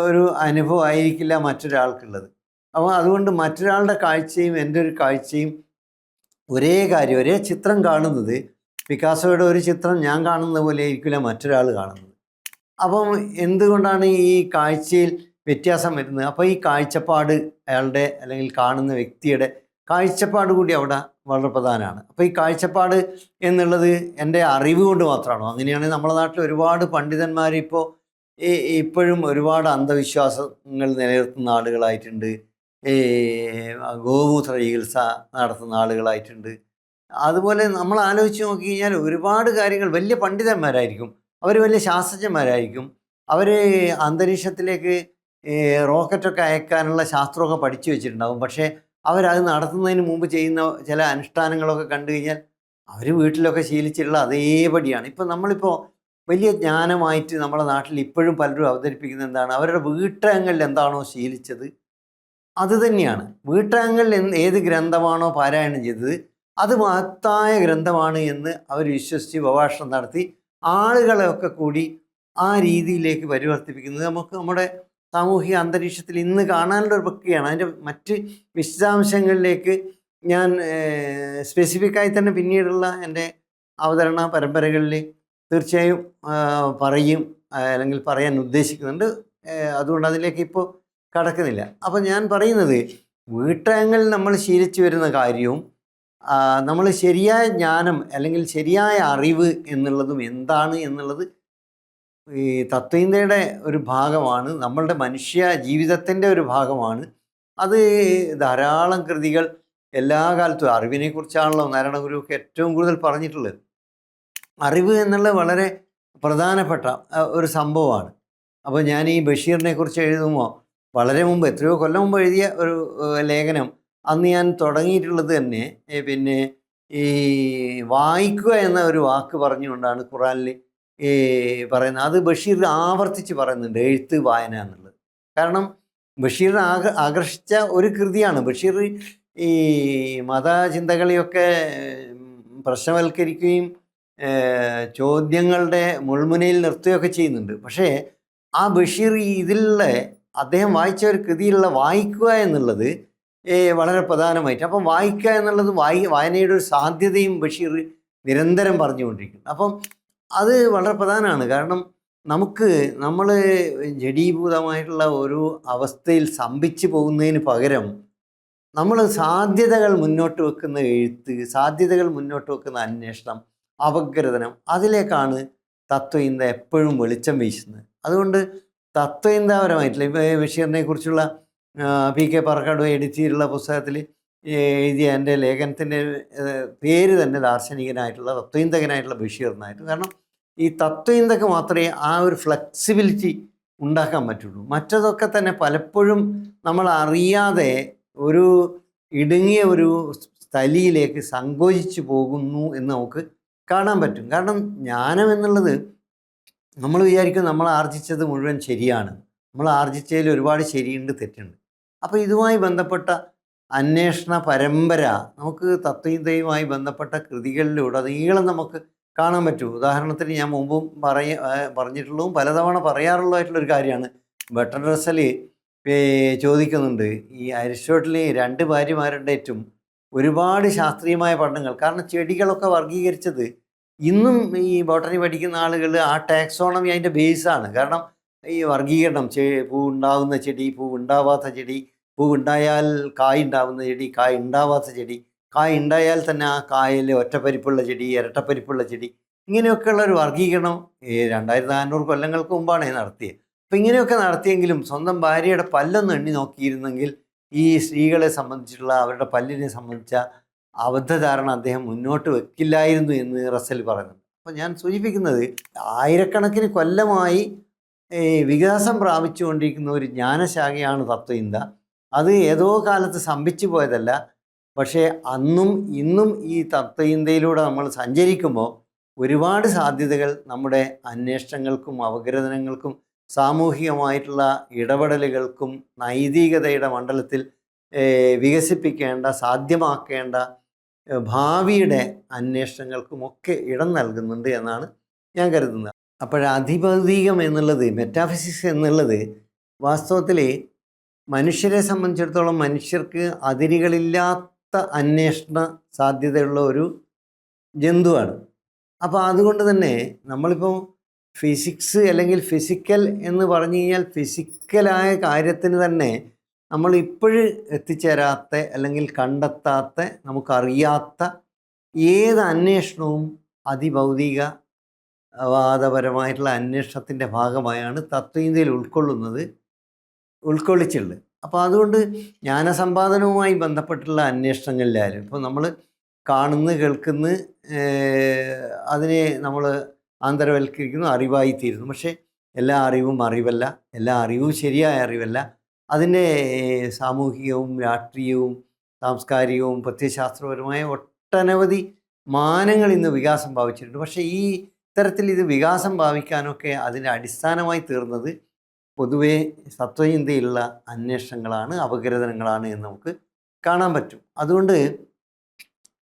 ഒരു അനുഭവം ആയിരിക്കില്ല മറ്റൊരാൾക്കുള്ളത്. അപ്പോൾ അതുകൊണ്ട് മറ്റൊരാളുടെ കാഴ്ചയും എൻ്റെ ഒരു കാഴ്ചയും ഒരേ കാര്യം, ഒരേ ചിത്രം കാണുന്നത് പിക്കാസോയുടെ ഒരു ചിത്രം ഞാൻ കാണുന്ന പോലെ ആയിരിക്കില്ല മറ്റൊരാൾ കാണുന്നത്. അപ്പം എന്തുകൊണ്ടാണ് ഈ കാഴ്ചയിൽ വ്യത്യാസം വരുന്നത്. അപ്പോൾ ഈ കാഴ്ചപ്പാട് അയാളുടെ അല്ലെങ്കിൽ കാണുന്ന വ്യക്തിയുടെ കാഴ്ചപ്പാട് കൂടി അവിടെ വളരെ പ്രധാനമാണ്. അപ്പോൾ ഈ കാഴ്ചപ്പാട് എന്നുള്ളത് എൻ്റെ അറിവ് കൊണ്ട് മാത്രമാണോ? അങ്ങനെയാണെങ്കിൽ നമ്മുടെ നാട്ടിൽ ഒരുപാട് പണ്ഡിതന്മാർ ഇപ്പോൾ ഇപ്പോഴും ഒരുപാട് അന്ധവിശ്വാസങ്ങൾ നിലനിർത്തുന്ന ആളുകളായിട്ടുണ്ട്. ഈ ഗോമൂത്ര ചികിത്സ നടത്തുന്ന ആളുകളായിട്ടുണ്ട്. അതുപോലെ നമ്മൾ ആലോചിച്ച് നോക്കിക്കഴിഞ്ഞാൽ ഒരുപാട് കാര്യങ്ങൾ വലിയ പണ്ഡിതന്മാരായിരിക്കും, അവർ വലിയ ശാസ്ത്രജ്ഞന്മാരായിരിക്കും, അവർ അന്തരീക്ഷത്തിലേക്ക് റോക്കറ്റൊക്കെ അയക്കാനുള്ള ശാസ്ത്രമൊക്കെ പഠിച്ചു വെച്ചിട്ടുണ്ടാകും. പക്ഷേ അവരത് നടത്തുന്നതിന് മുമ്പ് ചെയ്യുന്ന ചില അനുഷ്ഠാനങ്ങളൊക്കെ കണ്ടു കഴിഞ്ഞാൽ അവർ വീട്ടിലൊക്കെ ശീലിച്ചിട്ടുള്ള അതേപടിയാണ്. ഇപ്പം നമ്മളിപ്പോൾ വലിയ ജ്ഞാനമായിട്ട് നമ്മുടെ നാട്ടിൽ ഇപ്പോഴും പലരും അവതരിപ്പിക്കുന്നത് എന്താണ്? അവരുടെ വീട്ടകങ്ങളിൽ എന്താണോ ശീലിച്ചത് അത് തന്നെയാണ്. വീട്ടകങ്ങളിൽ ഏത് ഗ്രന്ഥമാണോ പാരായണം ചെയ്തത് അത് മഹത്തായ ഗ്രന്ഥമാണ് എന്ന് അവർ വിശ്വസിച്ച് ഉപഭാഷണം നടത്തി ആളുകളെയൊക്കെ കൂടി ആ രീതിയിലേക്ക് പരിവർത്തിപ്പിക്കുന്നത് നമുക്ക് നമ്മുടെ സാമൂഹിക അന്തരീക്ഷത്തിൽ ഇന്ന് കാണാനുള്ള ഒരു പ്രക്രിയയാണ്. അതിൻ്റെ മറ്റ് വിശദാംശങ്ങളിലേക്ക് ഞാൻ സ്പെസിഫിക്കായി തന്നെ പിന്നീടുള്ള എൻ്റെ അവതരണ പരമ്പരകളിൽ തീർച്ചയായും പറയും, അല്ലെങ്കിൽ പറയാൻ ഉദ്ദേശിക്കുന്നുണ്ട്. അതുകൊണ്ട് അതിലേക്ക് ഇപ്പോൾ കടക്കുന്നില്ല. അപ്പോൾ ഞാൻ പറയുന്നത് വീട്ടകങ്ങളിൽ നമ്മൾ ശീലിച്ചു വരുന്ന കാര്യവും നമ്മൾ ശരിയായ ജ്ഞാനം അല്ലെങ്കിൽ ശരിയായ അറിവ് എന്നുള്ളതും എന്താണ് എന്നുള്ളത് ഈ തത്വചിന്തയുടെ ഒരു ഭാഗമാണ്, നമ്മളുടെ മനുഷ്യ ജീവിതത്തിൻ്റെ ഒരു ഭാഗമാണ്. അത് ധാരാളം കൃതികൾ എല്ലാ കാലത്തും അറിവിനെക്കുറിച്ചാണല്ലോ നാരായണ ഗുരുവൊക്കെ ഏറ്റവും കൂടുതൽ പറഞ്ഞിട്ടുള്ളത്. അറിവ് എന്നുള്ളത് വളരെ പ്രധാനപ്പെട്ട ഒരു സംഭവമാണ്. അപ്പോൾ ഞാൻ ഈ ബഷീറിനെ കുറിച്ച് എഴുതുമ്പോൾ വളരെ മുമ്പ് എത്രയോ കൊല്ലം മുമ്പ് എഴുതിയ ഒരു ലേഖനം അന്ന് ഞാൻ തുടങ്ങിയിട്ടുള്ളത് തന്നെ പിന്നെ ഈ വായിക്കുക എന്ന ഒരു വാക്ക് പറഞ്ഞുകൊണ്ടാണ് ഖുറാനിൽ ഈ പറയുന്നത്. അത് ബഷീർ ആവർത്തിച്ച് പറയുന്നുണ്ട്, എഴുത്ത് വായന എന്നുള്ളത്. കാരണം ബഷീറിനെ ആകർഷിച്ച ഒരു കൃതിയാണ്. ബഷീർ ഈ മതചിന്തകളെയൊക്കെ പ്രശ്നവൽക്കരിക്കുകയും ചോദ്യങ്ങളുടെ മുൾമുനയിൽ നിർത്തുകയൊക്കെ ചെയ്യുന്നുണ്ട്. പക്ഷേ ആ ബഷീർ ഇതിലുള്ള അദ്ദേഹം വായിച്ച ഒരു കൃതിയിലുള്ള വായിക്കുക എന്നുള്ളത് വളരെ പ്രധാനമായിട്ട്, അപ്പം വായിക്കുക എന്നുള്ളത് വായനയുടെ ഒരു സാധ്യതയും ബഷീർ നിരന്തരം പറഞ്ഞുകൊണ്ടിരിക്കുന്നു. അപ്പം അത് വളരെ പ്രധാനമാണ്. കാരണം നമ്മൾ ജഡീഭൂതമായിട്ടുള്ള ഒരു അവസ്ഥയിൽ സ്തംഭിച്ചു പോകുന്നതിന് പകരം നമ്മൾ സാധ്യതകൾ മുന്നോട്ട് വെക്കുന്ന എഴുത്ത്, സാധ്യതകൾ മുന്നോട്ട് വെക്കുന്ന അന്വേഷണം, അപഗ്രഥനം, അതിലേക്കാണ് തത്വചിന്ത എപ്പോഴും വെളിച്ചം വീശുന്നത്. അതുകൊണ്ട് തത്വചിന്താപരമായിട്ടുള്ള ഇപ്പോൾ ബഷീറിനെ കുറിച്ചുള്ള PK പറക്കാട് എഡിറ്റ് ചെയ്തിട്ടുള്ള പുസ്തകത്തിൽ എഴുതിയ എൻ്റെ ലേഖനത്തിൻ്റെ പേര് തന്നെ ദാർശനികനായിട്ടുള്ള തത്വചിന്തകനായിട്ടുള്ള ബഷീർ എന്നായിട്ട്. കാരണം ഈ തത്വചിന്തക്ക് മാത്രമേ ആ ഒരു ഫ്ലെക്സിബിലിറ്റി ഉണ്ടാക്കാൻ പറ്റുള്ളൂ. മറ്റതൊക്കെ തന്നെ പലപ്പോഴും നമ്മൾ അറിയാതെ ഒരു ഇടുങ്ങിയ ഒരു സ്ഥലിയിലേക്ക് സങ്കോചിച്ചു പോകുന്നു എന്ന് നമുക്ക് കാണാൻ പറ്റും. കാരണം ജ്ഞാനം എന്നുള്ളത് നമ്മൾ വിചാരിക്കും നമ്മൾ ആർജിച്ചത് മുഴുവൻ ശരിയാണ്, നമ്മൾ ആർജിച്ചതിൽ ഒരുപാട് ശരിയുണ്ട്, തെറ്റുണ്ട്. അപ്പോൾ ഇതുമായി ബന്ധപ്പെട്ട അന്വേഷണ പരമ്പര നമുക്ക് തത്വചിന്തയുമായി ബന്ധപ്പെട്ട കൃതികളിലുടനീളം നമുക്ക് കാണാൻ പറ്റും. ഉദാഹരണത്തിന് ഞാൻ മുമ്പും പറഞ്ഞിട്ടുള്ളതും പലതവണ പറയാറുള്ളതായിട്ടുള്ളൊരു കാര്യമാണ്. ബർട്രൻഡ് റസ്സൽ ചോദിക്കുന്നുണ്ട്, ഈ അരിസ്റ്റോട്ടിൽ 2 ഭാര്യമാരുടേറ്റും ഒരുപാട് ശാസ്ത്രീയമായ പഠനങ്ങൾ. കാരണം ചെടികളൊക്കെ വർഗീകരിച്ചത് ഇന്നും ഈ ബോട്ടണി പഠിക്കുന്ന ആളുകൾ ആ ടാക്സോണമി അതിൻ്റെ ബേസാണ്. കാരണം ഈ വർഗീകരണം, പൂവുണ്ടാവുന്ന ചെടി, പൂവുണ്ടാവാത്ത ചെടി, പൂവുണ്ടായാൽ കായ് ഉണ്ടാവുന്ന ചെടി, കായ് ഉണ്ടാവാത്ത ചെടി, കായ് ഉണ്ടായാൽ തന്നെ ആ കായൽ ഒറ്റപ്പരിപ്പുള്ള ചെടി, ഇരട്ടപ്പരിപ്പുള്ള ചെടി, ഇങ്ങനെയൊക്കെയുള്ള ഒരു വർഗീകരണം 2400 കൊല്ലങ്ങൾക്ക് മുമ്പാണ് നടത്തിയത്. അപ്പം ഇങ്ങനെയൊക്കെ നടത്തിയെങ്കിലും സ്വന്തം ഭാര്യയുടെ പല്ലൊന്ന് എണ്ണി നോക്കിയിരുന്നെങ്കിൽ ഈ സ്ത്രീകളെ സംബന്ധിച്ചിട്ടുള്ള അവരുടെ പല്ലിനെ സംബന്ധിച്ച അബദ്ധധാരണ അദ്ദേഹം മുന്നോട്ട് വെക്കില്ലായിരുന്നു എന്ന് റസ്സൽ പറയുന്നുണ്ട്. അപ്പം ഞാൻ സൂചിപ്പിക്കുന്നത് ആയിരക്കണക്കിന് കൊല്ലമായി വികാസം പ്രാപിച്ചുകൊണ്ടിരിക്കുന്ന ഒരു ജ്ഞാനശാഖയാണ് തത്വചിന്ത. അത് ഏതോ കാലത്ത് സ്തംഭിച്ചു പോയതല്ല. പക്ഷേ അന്നും ഇന്നും ഈ തത്വചിന്തയിലൂടെ നമ്മൾ സഞ്ചരിക്കുമ്പോൾ ഒരുപാട് സാധ്യതകൾ നമ്മുടെ അന്വേഷണങ്ങൾക്കും അപഗ്രഥനങ്ങൾക്കും സാമൂഹികമായിട്ടുള്ള ഇടപെടലുകൾക്കും നൈതികതയുടെ മണ്ഡലത്തിൽ വികസിപ്പിക്കേണ്ട, സാധ്യമാക്കേണ്ട ഭാവിയുടെ അന്വേഷണങ്ങൾക്കുമൊക്കെ ഇടം നൽകുന്നുണ്ട് എന്നാണ് ഞാൻ കരുതുന്നത്. അധിഭൗതികം എന്നുള്ളത്, മെറ്റാഫിസിക്സ് എന്നുള്ളത് വാസ്തവത്തിൽ മനുഷ്യരെ സംബന്ധിച്ചിടത്തോളം മനുഷ്യർക്ക് അതിരുകളില്ലാത്ത അന്വേഷണ സാധ്യതയുള്ള ഒരു ജന്തുവാണ്. അപ്പോൾ അതുകൊണ്ട് തന്നെ നമ്മളിപ്പോൾ ഫിസിക്സ് അല്ലെങ്കിൽ ഫിസിക്കൽ എന്ന് പറഞ്ഞു കഴിഞ്ഞാൽ ഫിസിക്കലായ കാര്യത്തിന് തന്നെ നമ്മൾ ഇപ്പോഴും എത്തിച്ചേരാത്ത അല്ലെങ്കിൽ കണ്ടെത്താത്ത നമുക്കറിയാത്ത ഏത് അന്വേഷണവും അതിഭൗതിക വാദപരമായിട്ടുള്ള അന്വേഷണത്തിൻ്റെ ഭാഗമായാണ് തത്വചിന്തയിൽ ഉൾക്കൊള്ളിച്ചുള്ളത്. അപ്പോൾ അതുകൊണ്ട് ജ്ഞാനസമ്പാദനവുമായി ബന്ധപ്പെട്ടുള്ള അന്വേഷണങ്ങളിലായാലും ഇപ്പോൾ നമ്മൾ കാണുന്നു കേൾക്കുന്നു, അതിനെ നമ്മൾ ആന്തരവൽക്കരിക്കുന്നു, അറിവായിത്തീരുന്നു. പക്ഷേ എല്ലാ അറിവും അറിവല്ല, എല്ലാ അറിവും ശരിയായ അറിവല്ല. അതിൻ്റെ സാമൂഹികവും രാഷ്ട്രീയവും സാംസ്കാരികവും പ്രത്യയശാസ്ത്രപരമായ ഒട്ടനവധി മാനങ്ങൾ ഇന്ന് വികാസം ഭാവിച്ചിട്ടുണ്ട്. പക്ഷേ ഈ ഇത്തരത്തിൽ ഇത് വികാസം ഭാവിക്കാനൊക്കെ അതിൻ്റെ അടിസ്ഥാനമായി തീർന്നത് പൊതുവേ തത്വചിന്തയിലുള്ള അന്വേഷണങ്ങളാണ്, അപഗ്രഥനങ്ങളാണ് എന്ന് നമുക്ക് കാണാൻ പറ്റും. അതുകൊണ്ട്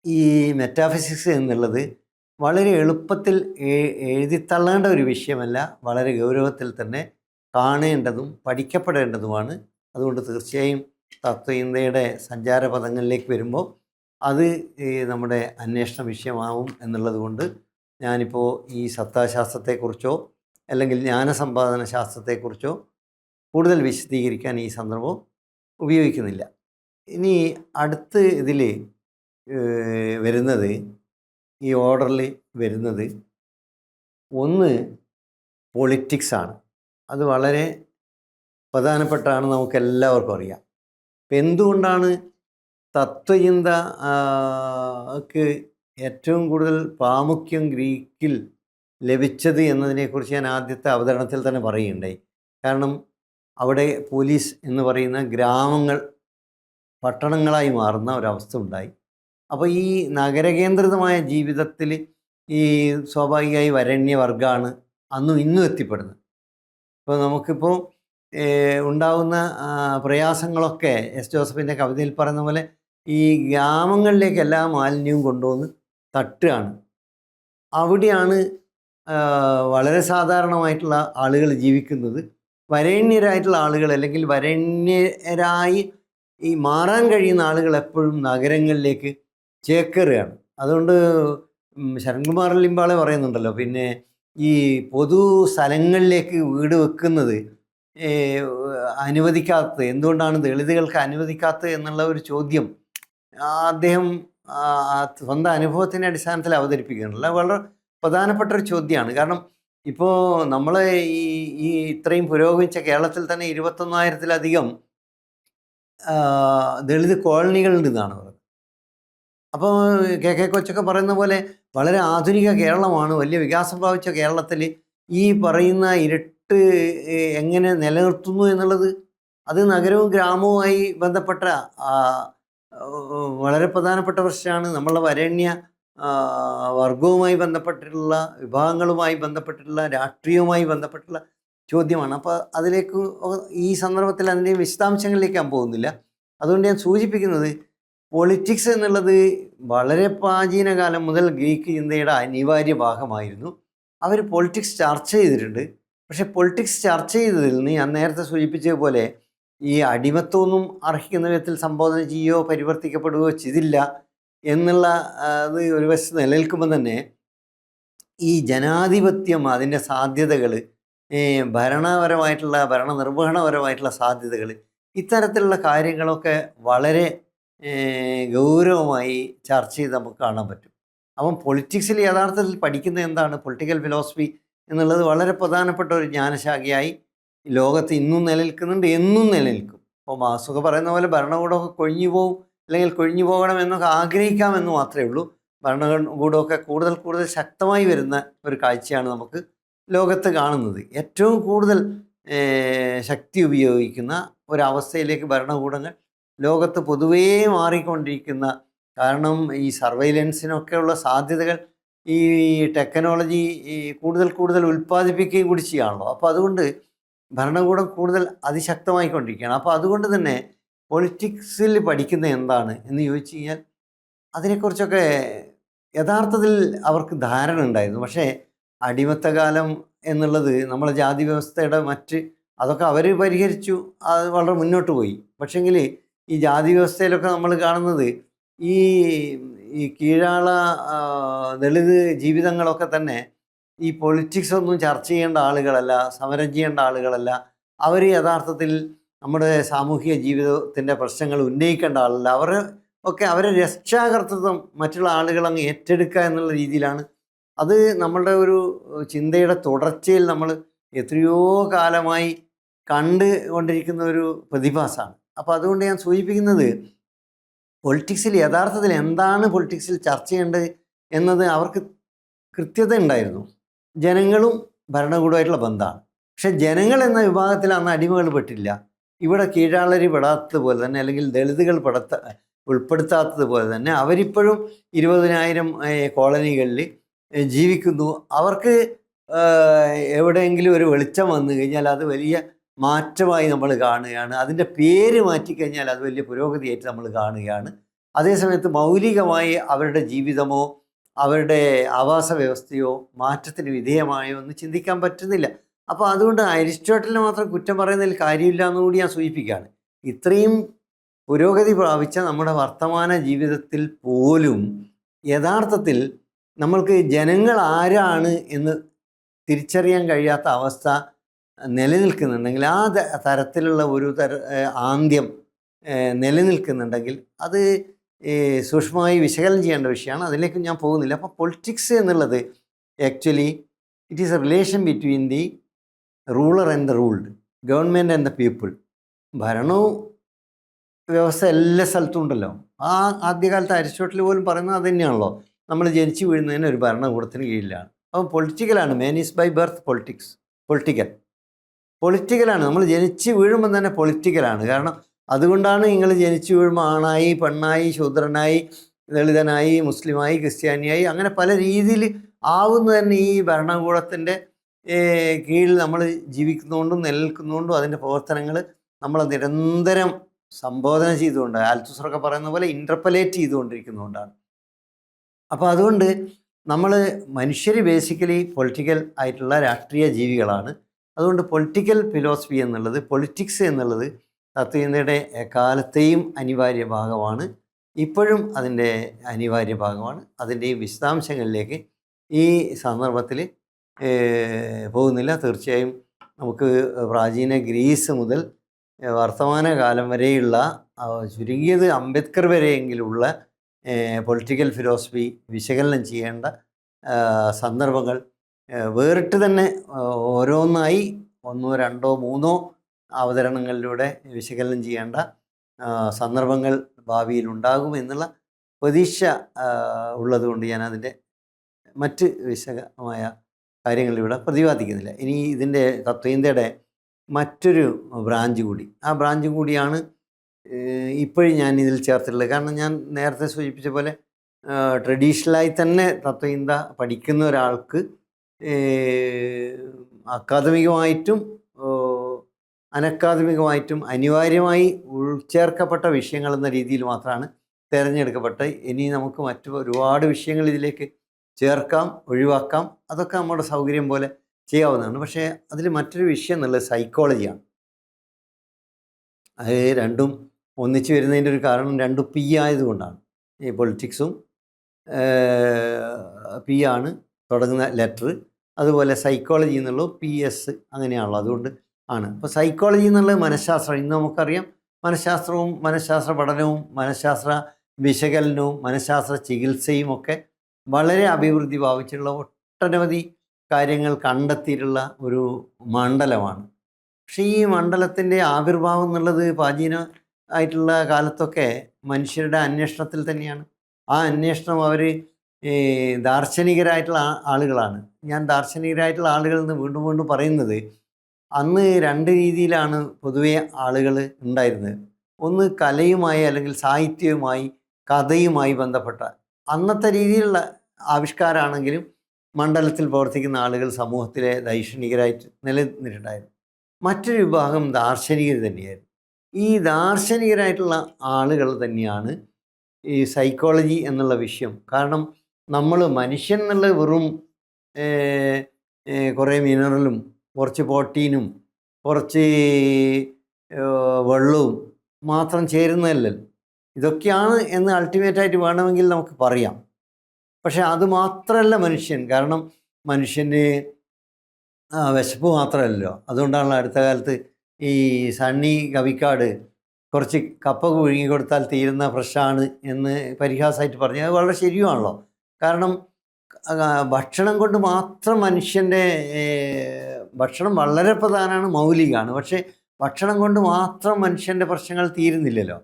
ഈ മെറ്റാഫിസിക്സ് എന്നുള്ളത് വളരെ എളുപ്പത്തിൽ എഴുതിത്തള്ളേണ്ട ഒരു വിഷയമല്ല, വളരെ ഗൗരവത്തിൽ തന്നെ കാണേണ്ടതും പഠിക്കപ്പെടേണ്ടതുമാണ്. അതുകൊണ്ട് തീർച്ചയായും തത്വചിന്തയുടെ സഞ്ചാരപഥങ്ങളിലേക്ക് വരുമ്പോൾ അത് നമ്മുടെ അന്വേഷണ വിഷയമാവും എന്നുള്ളത് കൊണ്ട് ഞാനിപ്പോൾ ഈ സത്താശാസ്ത്രത്തെക്കുറിച്ചോ അല്ലെങ്കിൽ ജ്ഞാനസമ്പാദന ശാസ്ത്രത്തെക്കുറിച്ചോ കൂടുതൽ വിശദീകരിക്കാൻ ഈ സന്ദർഭം ഉപയോഗിക്കുന്നില്ല. ഇനി അടുത്ത് ഇതിൽ വരുന്നത്, ഈ ഓർഡറിൽ വരുന്നത് ഒന്ന് പൊളിറ്റിക്സാണ്. അത് വളരെ പ്രധാനപ്പെട്ടാണ്, നമുക്കെല്ലാവർക്കും അറിയാം. ഇപ്പം എന്തുകൊണ്ടാണ് തത്വചിന്തക്ക് ഏറ്റവും കൂടുതൽ പ്രാമുഖ്യം ഗ്രീക്കിൽ ലഭിച്ചത് എന്നതിനെക്കുറിച്ച് ഞാൻ ആദ്യത്തെ അവതരണത്തിൽ തന്നെ പറയുകയുണ്ടായി. കാരണം അവിടെ പോലീസ് എന്ന് പറയുന്ന ഗ്രാമങ്ങൾ പട്ടണങ്ങളായി മാറുന്ന ഒരവസ്ഥ ഉണ്ടായി. അപ്പോൾ ഈ നഗരകേന്ദ്രിതമായ ജീവിതത്തിൽ ഈ സ്വാഭാവികമായി വരണ്യവർഗ്ഗമാണ് അന്നും ഇന്നും എത്തിപ്പെടുന്നത്. ഇപ്പോൾ നമുക്കിപ്പോൾ ഉണ്ടാകുന്ന പ്രയാസങ്ങളൊക്കെ എസ് ജോസഫിൻ്റെ കവിതയിൽ പറയുന്ന പോലെ ഈ ഗ്രാമങ്ങളിലേക്ക് എല്ലാ മാലിന്യവും കൊണ്ടുവന്ന് തട്ടുകയാണ്. അവിടെയാണ് വളരെ സാധാരണമായിട്ടുള്ള ആളുകൾ ജീവിക്കുന്നത്. വരേണ്യരായിട്ടുള്ള ആളുകൾ അല്ലെങ്കിൽ വരേണ്യരായി ഈ മാറാൻ കഴിയുന്ന ആളുകൾ എപ്പോഴും നഗരങ്ങളിലേക്ക് ചേക്കേറുകയാണ്. അതുകൊണ്ട് ശരൺകുമാർ ലിംബാളെ പറയുന്നുണ്ടല്ലോ, പിന്നെ ഈ പൊതു സ്ഥലങ്ങളിലേക്ക് വീട് വെക്കുന്നത് അനുവദിക്കാത്തത് എന്തുകൊണ്ടാണ്, ദളിതുകൾക്ക് അനുവദിക്കാത്തത് എന്നുള്ള ഒരു ചോദ്യം അദ്ദേഹം സ്വന്തം അനുഭവത്തിൻ്റെ അടിസ്ഥാനത്തിൽ അവതരിപ്പിക്കുന്നില്ല. വളരെ പ്രധാനപ്പെട്ട ഒരു ചോദ്യമാണ്. കാരണം ഇപ്പോൾ നമ്മൾ ഈ ഇത്രയും പുരോഗമിച്ച കേരളത്തിൽ തന്നെ 21,000-ലധികം ദളിത് കോളനികളുണ്ടെന്നാണ് പറയുന്നത്. അപ്പോൾ കെ കൊച്ചൊക്കെ പറയുന്ന പോലെ വളരെ ആധുനിക കേരളമാണ്, വലിയ വികാസം പ്രാപിച്ച കേരളത്തിൽ ഈ പറയുന്ന ഇരുട്ട് എങ്ങനെ നിലനിർത്തുന്നു എന്നുള്ളത് അത് നഗരവും ഗ്രാമവുമായി ബന്ധപ്പെട്ട വളരെ പ്രധാനപ്പെട്ട പ്രശ്നമാണ്. നമ്മളുടെ വരേണ്യ വർഗവുമായി ബന്ധപ്പെട്ടിട്ടുള്ള, വിഭാഗങ്ങളുമായി ബന്ധപ്പെട്ടിട്ടുള്ള, രാഷ്ട്രീയവുമായി ബന്ധപ്പെട്ടുള്ള ചോദ്യമാണ്. അപ്പോൾ അതിലേക്ക് ഈ സന്ദർഭത്തിൽ അതിൻ്റെ വിശദാംശങ്ങളിലേക്ക് ഞാൻ പോകുന്നില്ല. അതുകൊണ്ട് ഞാൻ സൂചിപ്പിക്കുന്നത്, പൊളിറ്റിക്സ് എന്നുള്ളത് വളരെ പ്രാചീന കാലം മുതൽ ഗ്രീക്ക് ചിന്തയുടെ അനിവാര്യ ഭാഗമായിരുന്നു. അവർ പൊളിറ്റിക്സ് ചർച്ച ചെയ്തിട്ടുണ്ട്. പക്ഷേ പൊളിറ്റിക്സ് ചർച്ച ചെയ്തതിൽ നിന്ന് ഞാൻ നേരത്തെ സൂചിപ്പിച്ചതുപോലെ ഈ അടിമത്വമൊന്നും അർഹിക്കുന്ന വിധത്തിൽ സംബോധന ചെയ്യുകയോ പരിവർത്തിക്കപ്പെടുകയോ ചെയ്തില്ല എന്നുള്ള അത് ഒരു വശത്ത് നിലനിൽക്കുമ്പോൾ തന്നെ ഈ ജനാധിപത്യം, അതിൻ്റെ സാധ്യതകൾ, ഭരണനിർവഹണപരമായിട്ടുള്ള സാധ്യതകൾ, ഇത്തരത്തിലുള്ള കാര്യങ്ങളൊക്കെ വളരെ ഗൗരവമായി ചർച്ച ചെയ്ത് നമുക്ക് കാണാൻ പറ്റും. അപ്പം പൊളിറ്റിക്സിൽ യഥാർത്ഥത്തിൽ പഠിക്കുന്നത് എന്താണ്, പൊളിറ്റിക്കൽ ഫിലോസഫി എന്നുള്ളത് വളരെ പ്രധാനപ്പെട്ട ഒരു ജ്ഞാനശാഖയായി ലോകത്ത് ഇന്നും നിലനിൽക്കുന്നുണ്ട്, എന്നും നിലനിൽക്കും. അപ്പോൾ മാസുഖ പറയുന്ന പോലെ ഭരണകൂടമൊക്കെ കൊഴിഞ്ഞു പോകും അല്ലെങ്കിൽ കൊഴിഞ്ഞു പോകണമെന്നൊക്കെ ആഗ്രഹിക്കാമെന്ന് മാത്രമേ ഉള്ളൂ. ഭരണകൂടമൊക്കെ കൂടുതൽ ശക്തമായി വരുന്ന ഒരു കാഴ്ചയാണ് നമുക്ക് ലോകത്ത് കാണുന്നത്. ഏറ്റവും കൂടുതൽ ശക്തി ഉപയോഗിക്കുന്ന ഒരവസ്ഥയിലേക്ക് ഭരണകൂടങ്ങൾ ലോകത്ത് പൊതുവേ മാറിക്കൊണ്ടിരിക്കുന്ന, കാരണം ഈ സർവൈലൻസിനൊക്കെയുള്ള സാധ്യതകൾ ഈ ടെക്നോളജി കൂടുതൽ ഉൽപ്പാദിപ്പിക്കുകയും കൂടി ചെയ്യുകയാണല്ലോ. അപ്പോൾ അതുകൊണ്ട് ഭരണകൂടം കൂടുതൽ അതിശക്തമായിക്കൊണ്ടിരിക്കുകയാണ്. അപ്പോൾ അതുകൊണ്ട് തന്നെ പൊളിറ്റിക്സിൽ പഠിക്കുന്ന എന്താണ് എന്ന് ചോദിച്ചു കഴിഞ്ഞാൽ അതിനെക്കുറിച്ചൊക്കെ യഥാർത്ഥത്തിൽ അവർക്ക് ധാരണ ഉണ്ടായിരുന്നു. പക്ഷേ അടിമത്തകാലം എന്നുള്ളത് നമ്മളെ ജാതി വ്യവസ്ഥയുടെ അതൊക്കെ അവർ പരിഹരിച്ചു, അത് വളരെ മുന്നോട്ട് പോയി. പക്ഷേങ്കിൽ ഈ ജാതി വ്യവസ്ഥയിലൊക്കെ നമ്മൾ കാണുന്നത് ഈ കീഴാള ദളിത് ജീവിതങ്ങളൊക്കെ തന്നെ ഈ പൊളിറ്റിക്സ് ഒന്നും ചർച്ച ചെയ്യേണ്ട ആളുകളല്ല, സമരം ചെയ്യേണ്ട ആളുകളല്ല. അവർ യഥാർത്ഥത്തിൽ നമ്മുടെ സാമൂഹിക ജീവിതത്തിൻ്റെ പ്രശ്നങ്ങൾ ഉന്നയിക്കേണ്ട ആളല്ല. അവരെ രക്ഷാകർതൃത്വം മറ്റുള്ള ആളുകൾ അങ്ങ് ഏറ്റെടുക്കുക എന്നുള്ള രീതിയിലാണ്. അത് നമ്മളുടെ ഒരു ചിന്തയുടെ തുടർച്ചയിൽ നമ്മൾ എത്രയോ കാലമായി കണ്ട് കൊണ്ടിരിക്കുന്ന ഒരു പ്രതിഭാസമാണ്. അപ്പോൾ അതുകൊണ്ട് ഞാൻ സൂചിപ്പിക്കുന്നത്, പൊളിറ്റിക്സിൽ യഥാർത്ഥത്തിൽ എന്താണ് പൊളിറ്റിക്സിൽ ചർച്ച ചെയ്യേണ്ടത് എന്നത് അവർക്ക് കൃത്യത ഉണ്ടായിരുന്നു. ജനങ്ങളും ഭരണകൂടമായിട്ടുള്ള ബന്ധമാണ്. പക്ഷെ ജനങ്ങൾ എന്ന വിഭാഗത്തിൽ അന്ന് അടിമകൾ പെട്ടില്ല. ഇവിടെ കീഴാളരി പെടാത്തതുപോലെ തന്നെ, അല്ലെങ്കിൽ ദളിതുകൾ ഉൾപ്പെടുത്താത്തതുപോലെ തന്നെ അവരിപ്പോഴും 20,000 കോളനികളിൽ ജീവിക്കുന്നു. അവർക്ക് എവിടെയെങ്കിലും ഒരു വെളിച്ചം വന്നു കഴിഞ്ഞാൽ അത് വലിയ മാറ്റമായി നമ്മൾ കാണുകയാണ്. അതിൻ്റെ പേര് മാറ്റിക്കഴിഞ്ഞാൽ അത് വലിയ പുരോഗതിയായിട്ട് നമ്മൾ കാണുകയാണ്. അതേസമയത്ത് മൗലികമായി അവരുടെ ജീവിതമോ അവരുടെ ആവാസ വ്യവസ്ഥയോ മാറ്റത്തിന് വിധേയമായോ എന്ന് ചിന്തിക്കാൻ പറ്റുന്നില്ല. അപ്പോൾ അതുകൊണ്ട് അരിസ്റ്റോട്ടലിനെ മാത്രം കുറ്റം പറയുന്നതിൽ കാര്യമില്ല എന്നുകൂടി ഞാൻ സൂചിപ്പിക്കുകയാണ്. ഇത്രയും പുരോഗതി പ്രാപിച്ച നമ്മുടെ വർത്തമാന ജീവിതത്തിൽ പോലും യഥാർത്ഥത്തിൽ നമ്മൾക്ക് ജനങ്ങൾ ആരാണ് എന്ന് തിരിച്ചറിയാൻ കഴിയാത്ത അവസ്ഥ നിലനിൽക്കുന്നുണ്ടെങ്കിൽ, ആ തരത്തിലുള്ള ഒരു ആന്ത്യം നിലനിൽക്കുന്നുണ്ടെങ്കിൽ അത് സൂക്ഷ്മമായി വിശകലനം ചെയ്യേണ്ട വിഷയമാണ്. അതിലേക്ക് ഞാൻ പോകുന്നില്ല. അപ്പോൾ പൊളിറ്റിക്സ് എന്നുള്ളത് actually it is A relation between the ruler and the ruled, government and the people. ഭരണവും വ്യവസ്ഥ എല്ലാ സ്ഥലത്തും ഉണ്ടല്ലോ. ആ ആദ്യകാലത്ത് അരിസ്റ്റോട്ടിൽ പോലും പറയുന്നത് അത് തന്നെയാണല്ലോ. നമ്മൾ ജനിച്ചു വീഴുന്നതിന് ഒരു ഭരണകൂടത്തിന് കീഴിലാണ്. അപ്പം പൊളിറ്റിക്കലാണ്. മാൻ ഈസ് ബൈ ബർത്ത് പൊളിറ്റിക്കലാണ്. നമ്മൾ ജനിച്ച് വീഴുമ്പോൾ തന്നെ പൊളിറ്റിക്കലാണ്. കാരണം അതുകൊണ്ടാണ് നിങ്ങൾ ജനിച്ചു വീഴുമ്പോൾ ആണായി, പെണ്ണായി, ശൂദ്രനായി, ദളിതനായി, മുസ്ലിമായി, ക്രിസ്ത്യാനിയായി, അങ്ങനെ പല രീതിയിൽ ആവുന്നത് തന്നെ ഈ ഭരണകൂടത്തിൻ്റെ കീഴിൽ നമ്മൾ ജീവിക്കുന്നതുകൊണ്ടും നിലനിൽക്കുന്നതുകൊണ്ടും അതിൻ്റെ പ്രവർത്തനങ്ങൾ നമ്മൾ നിരന്തരം സംബോധന ചെയ്തുകൊണ്ട്, ആൽത്തുസറൊക്കെ പറയുന്ന പോലെ ഇൻ്റർപലേറ്റ് ചെയ്തുകൊണ്ടിരിക്കുന്നതുകൊണ്ടാണ്. അപ്പോൾ അതുകൊണ്ട് നമ്മൾ മനുഷ്യർ ബേസിക്കലി പൊളിറ്റിക്കൽ ആയിട്ടുള്ള രാഷ്ട്രീയ ജീവികളാണ്. അതുകൊണ്ട് പൊളിറ്റിക്കൽ ഫിലോസഫി എന്നുള്ളത്, പൊളിറ്റിക്സ് എന്നുള്ളത് തത്വചിന്തയുടെ എക്കാലത്തെയും അനിവാര്യ ഭാഗമാണ്. ഇപ്പോഴും അതിൻ്റെ അനിവാര്യ ഭാഗമാണ്. അതിൻ്റെയും വിശദാംശങ്ങളിലേക്ക് ഈ സന്ദർഭത്തിൽ പോകുന്നില്ല. തീർച്ചയായും നമുക്ക് പ്രാചീന ഗ്രീസ് മുതൽ വർത്തമാനകാലം വരെയുള്ള, ചുരുങ്ങിയത് അംബേദ്കർ വരെയെങ്കിലുള്ള പൊളിറ്റിക്കൽ ഫിലോസഫി വിശകലനം ചെയ്യേണ്ട സന്ദർഭങ്ങൾ വേറിട്ട് തന്നെ ഓരോന്നായി 1, 2, 3 അവതരണങ്ങളിലൂടെ വിശകലനം ചെയ്യേണ്ട സന്ദർഭങ്ങൾ ഭാവിയിൽ ഉണ്ടാകും എന്നുള്ള പ്രതീക്ഷ ഉള്ളതുകൊണ്ട് ഞാൻ അതിൻ്റെ മറ്റ് വിശദമായ കാര്യങ്ങളിലൂടെ പ്രതിപാദിക്കുന്നില്ല. ഇനി ഇതിൻ്റെ തത്വചിന്തയുടെ മറ്റൊരു ബ്രാഞ്ച് കൂടി, ആ ബ്രാഞ്ചും കൂടിയാണ് ഇപ്പോഴും ഞാൻ ഇതിൽ ചേർത്തിട്ടുള്ളത്. കാരണം ഞാൻ നേരത്തെ സൂചിപ്പിച്ച പോലെ ട്രഡീഷണലായി തന്നെ തത്വചിന്ത പഠിക്കുന്ന ഒരാൾക്ക് അക്കാദമികമായിട്ടും അനക്കാദമികമായിട്ടും അനിവാര്യമായി ഉൾച്ചേർക്കപ്പെട്ട വിഷയങ്ങൾ എന്ന രീതിയിൽ മാത്രമാണ് തിരഞ്ഞെടുക്കപ്പെട്ടത്. ഇനി നമുക്ക് മറ്റു ഒരുപാട് വിഷയങ്ങൾ ഇതിലേക്ക് ചേർക്കാം, ഒഴിവാക്കാം. അതൊക്കെ നമ്മുടെ സൗകര്യം പോലെ ചെയ്യാവുന്നതാണ്. പക്ഷേ അതിൽ മറ്റൊരു വിഷയം എന്നുള്ളത് സൈക്കോളജിയാണ്. അത് രണ്ടും ഒന്നിച്ച് വരുന്നതിൻ്റെ ഒരു കാരണം രണ്ടും പി ആയതുകൊണ്ടാണ്. ഈ പൊളിറ്റിക്സും പി ആണ് തുടങ്ങുന്ന ലെറ്റർ, അതുപോലെ സൈക്കോളജി എന്നുള്ളത് PS അങ്ങനെയാണല്ലോ. അതുകൊണ്ട് ആണ്. അപ്പോൾ സൈക്കോളജി എന്നുള്ളത് മനഃശാസ്ത്രം. ഇന്ന് നമുക്കറിയാം മനഃശാസ്ത്രവും മനഃശാസ്ത്ര പഠനവും മനഃശാസ്ത്ര വിശകലനവും മനഃശാസ്ത്ര ചികിത്സയും ഒക്കെ വളരെ അഭിവൃദ്ധി പ്രാപിച്ചിട്ടുള്ള ഒട്ടനവധി കാര്യങ്ങൾ കണ്ടെത്തിയിട്ടുള്ള ഒരു മണ്ഡലമാണ്. പക്ഷേ ഈ മണ്ഡലത്തിൻ്റെ ആവിർഭാവം എന്നുള്ളത് പ്രാചീന ആയിട്ടുള്ള കാലത്തൊക്കെ മനുഷ്യരുടെ അന്വേഷണത്തിൽ തന്നെയാണ്. ആ അന്വേഷണം അവർ ദാർശനികരായിട്ടുള്ള ആളുകളാണ്. ഞാൻ ദാർശനികരായിട്ടുള്ള ആളുകളിൽ നിന്ന് വീണ്ടും വീണ്ടും പറയുന്നത്, അന്ന് 2 രീതിയിലാണ് പൊതുവെ ആളുകൾ ഉണ്ടായിരുന്നത്. ഒന്ന് കലയുമായി അല്ലെങ്കിൽ സാഹിത്യവുമായി കഥയുമായി ബന്ധപ്പെട്ട അന്നത്തെ രീതിയിലുള്ള ആവിഷ്കാരമാണെങ്കിലും മണ്ഡലത്തിൽ പ്രവർത്തിക്കുന്ന ആളുകൾ സമൂഹത്തിലെ ദൈക്ഷണികരായിട്ട് നിലനിന്നിട്ടുണ്ടായിരുന്നു. മറ്റൊരു വിഭാഗം ദാർശനികർ തന്നെയായിരുന്നു. ഈ ദാർശനികരായിട്ടുള്ള ആളുകൾ തന്നെയാണ് ഈ സൈക്കോളജി എന്നുള്ള വിഷയം. കാരണം നമ്മൾ മനുഷ്യൻ എന്നുള്ള വെറും കുറേ മിനറലും കുറച്ച് പ്രോട്ടീനും കുറച്ച് വെള്ളവും മാത്രം ചേരുന്നതല്ലല്ലോ. ഇതൊക്കെയാണ് എന്ന് അൾട്ടിമേറ്റായിട്ട് വേണമെങ്കിൽ നമുക്ക് പറയാം. പക്ഷെ അത് മാത്രമല്ല മനുഷ്യൻ. കാരണം മനുഷ്യന് വിശപ്പ് മാത്രമല്ലല്ലോ. അതുകൊണ്ടാണല്ലോ അടുത്ത കാലത്ത് ഈ സണ്ണി കവിക്കാട് കുറച്ച് കപ്പ പുഴുങ്ങി കൊടുത്താൽ തീരുന്ന പ്രശ്നമാണ് എന്ന് പരിഹാസമായിട്ട് പറഞ്ഞു. അത് വളരെ ശരിയുമാണല്ലോ. കാരണം ഭക്ഷണം കൊണ്ട് മാത്രം മനുഷ്യൻ്റെ ഭക്ഷണം വളരെ പ്രധാനമാണ്, മൗലികമാണ്. പക്ഷേ ഭക്ഷണം കൊണ്ട് മാത്രം മനുഷ്യൻ്റെ പ്രശ്നങ്ങൾ തീരുന്നില്ലല്ലോ.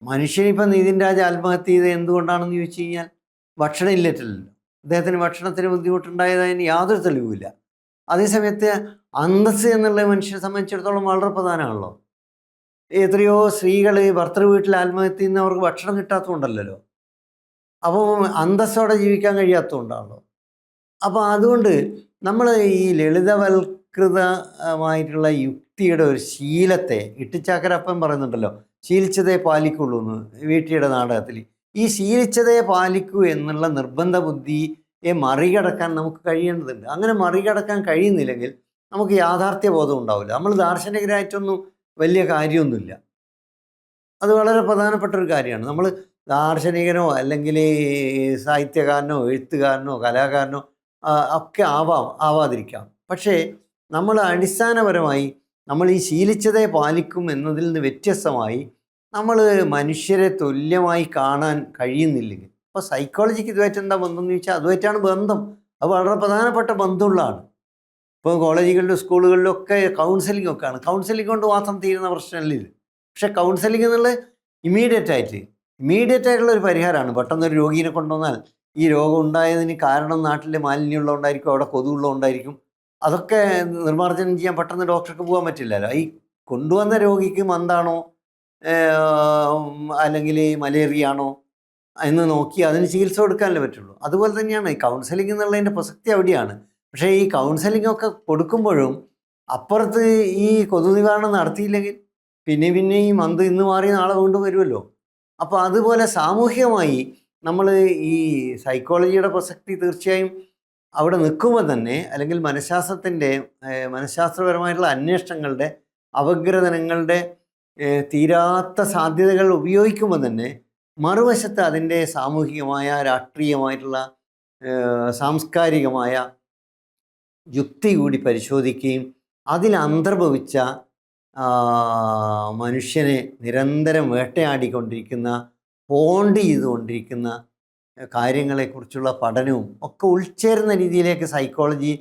മനുഷ്യനിപ്പം നിതിൻ രാജ് ആത്മഹത്യ ചെയ്ത് എന്തുകൊണ്ടാണെന്ന് ചോദിച്ചു കഴിഞ്ഞാൽ ഭക്ഷണം ഇല്ലറ്റല്ലോ. അദ്ദേഹത്തിന് ഭക്ഷണത്തിന് ബുദ്ധിമുട്ടുണ്ടായതിന് യാതൊരു തെളിവുമില്ല. അതേസമയത്ത് അന്തസ്സ് എന്നുള്ള മനുഷ്യനെ സംബന്ധിച്ചിടത്തോളം വളരെ പ്രധാനമാണല്ലോ. എത്രയോ സ്ത്രീകൾ ഭർത്തൃ വീട്ടിൽ ആത്മഹത്യ ചെയ്യുന്നവർക്ക് ഭക്ഷണം കിട്ടാത്തതുകൊണ്ടല്ലോ. അപ്പോൾ അന്തസ്സോടെ ജീവിക്കാൻ കഴിയാത്തതുകൊണ്ടാണല്ലോ. അപ്പോൾ അതുകൊണ്ട് നമ്മൾ ഈ ലളിതവൽകൃതമായിട്ടുള്ള യുക്തിയുടെ ഒരു ശീലത്തെ, ഇട്ടിച്ചാക്കരപ്പൻ പറയുന്നുണ്ടല്ലോ, ശീലിച്ചതേ പാലിക്കുള്ളൂ എന്ന് വീട്ടിയുടെ നാടകത്തിൽ. ഈ ശീലിച്ചതേ പാലിക്കൂ എന്നുള്ള നിർബന്ധ ബുദ്ധിയെ മറികടക്കാൻ നമുക്ക് കഴിയേണ്ടതുണ്ട്. അങ്ങനെ മറികടക്കാൻ കഴിയുന്നില്ലെങ്കിൽ നമുക്ക് യാഥാർത്ഥ്യബോധം ഉണ്ടാവില്ല. നമ്മൾ ദാർശനികരായിട്ടൊന്നും വലിയ കാര്യമൊന്നുമില്ല. അത് വളരെ പ്രധാനപ്പെട്ട ഒരു കാര്യമാണ്. നമ്മൾ ദാർശനികനോ അല്ലെങ്കിൽ സാഹിത്യകാരനോ എഴുത്തുകാരനോ കലാകാരനോ ഒക്കെ ആവാതിരിക്കാം. പക്ഷേ നമ്മൾ അടിസ്ഥാനപരമായി നമ്മൾ ഈ ശീലിച്ചതേ പാലിക്കും എന്നതിൽ നിന്ന് വ്യത്യസ്തമായി നമ്മൾ മനുഷ്യരെ തുല്യമായി കാണാൻ കഴിയുന്നില്ലെങ്കിൽ, അപ്പോൾ സൈക്കോളജിക്ക് ഇതുമായിട്ട് എന്താ ബന്ധം എന്ന് ചോദിച്ചാൽ അതുമായിട്ടാണ് ബന്ധം. അത് വളരെ പ്രധാനപ്പെട്ട ബന്ധമുള്ളതാണ്. ഇപ്പോൾ കോളേജുകളിലും സ്കൂളുകളിലും ഒക്കെ കൗൺസിലിംഗ് ഒക്കെയാണ്. കൗൺസിലിംഗ് കൊണ്ട് മാത്രം തീരുന്ന പ്രശ്നമല്ല ഇത്. പക്ഷേ കൗൺസിലിംഗ് എന്നുള്ളത് ഇമ്മീഡിയറ്റ് ആയിട്ടുള്ള ഒരു പരിഹാരമാണ്. പെട്ടെന്നൊരു രോഗീനെ കൊണ്ടുവന്നാൽ ഈ രോഗം ഉണ്ടായതിന് കാരണം നാട്ടിൽ മാലിന്യമുള്ളതുകൊണ്ടായിരിക്കും, അവിടെ കൊതുകുള്ളതുകൊണ്ടായിരിക്കും. അതൊക്കെ നിർമ്മാർജ്ജനം ചെയ്യാൻ പെട്ടെന്ന് ഡോക്ടർക്ക് പോകാൻ പറ്റില്ലല്ലോ. ഈ കൊണ്ടുവന്ന രോഗിക്ക് മന്താണോ അല്ലെങ്കിൽ മലേറിയ ആണോ എന്ന് നോക്കി അതിന് ചികിത്സ കൊടുക്കാനല്ലേ പറ്റുള്ളൂ. അതുപോലെ തന്നെയാണ് ഈ കൗൺസിലിംഗ് എന്നുള്ളതിൻ്റെ പ്രസക്തി അവിടെയാണ്. പക്ഷേ ഈ കൗൺസിലിംഗ് ഒക്കെ കൊടുക്കുമ്പോഴും അപ്പുറത്ത് ഈ കൊതു നിവാരണം നടത്തിയില്ലെങ്കിൽ പിന്നെ ഈ മന്ത് ഇന്ന് മാറി നാളെ വീണ്ടും വരുമല്ലോ. അപ്പോൾ അതുപോലെ സാമൂഹികമായി നമ്മൾ ഈ സൈക്കോളജിയുടെ പ്രസക്തി തീർച്ചയായും അവിടെ നിൽക്കുമ്പോൾ തന്നെ, അല്ലെങ്കിൽ മനഃശാസ്ത്രപരമായിട്ടുള്ള അന്വേഷണങ്ങളുടെ അപഗ്രഥനങ്ങളുടെ തീരാത്ത സാധ്യതകൾ ഉപയോഗിക്കുമ്പോൾ തന്നെ മറുവശത്ത് അതിൻ്റെ സാമൂഹികമായ, രാഷ്ട്രീയമായിട്ടുള്ള, സാംസ്കാരികമായ യുക്തി കൂടി പരിശോധിക്കുകയും അതിൽ അന്തർഭവിച്ച മനുഷ്യനെ നിരന്തരം വേട്ടയാടിക്കൊണ്ടിരിക്കുന്ന, പോണ്ട് ചെയ്തുകൊണ്ടിരിക്കുന്ന കാര്യങ്ങളെക്കുറിച്ചുള്ള പഠനവും ഒക്കെ ഉൾച്ചേരുന്ന രീതിയിലേക്ക് സൈക്കോളജി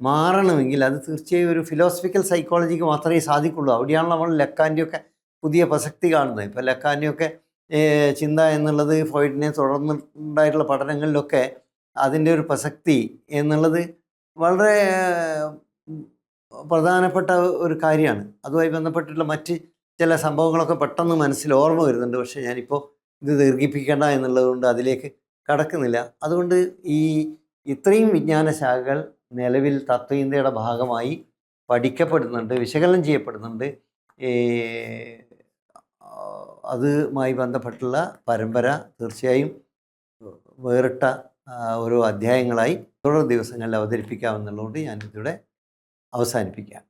മാറണമെങ്കിൽ അത് തീർച്ചയായും ഒരു ഫിലോസഫിക്കൽ സൈക്കോളജിക്ക് മാത്രമേ സാധിക്കുള്ളൂ. അവിടെയാണ് നമ്മൾ ലക്കാൻ്റെയൊക്കെ പുതിയ പ്രസക്തി കാണുന്നത്. ഇപ്പോൾ ലക്കാൻ്റെയൊക്കെ ചിന്ത എന്നുള്ളത് ഫ്രോയിഡിനെ തുടർന്നുണ്ടായിട്ടുള്ള പഠനങ്ങളിലൊക്കെ അതിൻ്റെ ഒരു പ്രസക്തി എന്നുള്ളത് വളരെ പ്രധാനപ്പെട്ട ഒരു കാര്യമാണ്. അതുമായി ബന്ധപ്പെട്ടിട്ടുള്ള മറ്റ് ചില സംഭവങ്ങളൊക്കെ പെട്ടെന്ന് മനസ്സിൽ ഓർമ്മ വരുന്നുണ്ട്. പക്ഷേ ഞാനിപ്പോൾ ഇത് ദീർഘിപ്പിക്കേണ്ട എന്നുള്ളതുകൊണ്ട് അതിലേക്ക് കടക്കുന്നില്ല. അതുകൊണ്ട് ഇത്രയും വിജ്ഞാന ശാഖകൾ നിലവിൽ തത്വചിന്തയുടെ ഭാഗമായി പഠിക്കപ്പെടുന്നുണ്ട്, വിശകലനം ചെയ്യപ്പെടുന്നുണ്ട്. അതുമായി ബന്ധപ്പെട്ടുള്ള പരമ്പര തീർച്ചയായും വേറിട്ട ഓരോ അധ്യായങ്ങളായി തുടർ ദിവസങ്ങളിൽ അവതരിപ്പിക്കാമെന്നുള്ളതുകൊണ്ട് ഞാനിതിവിടെ അവസാനിപ്പിക്കാം.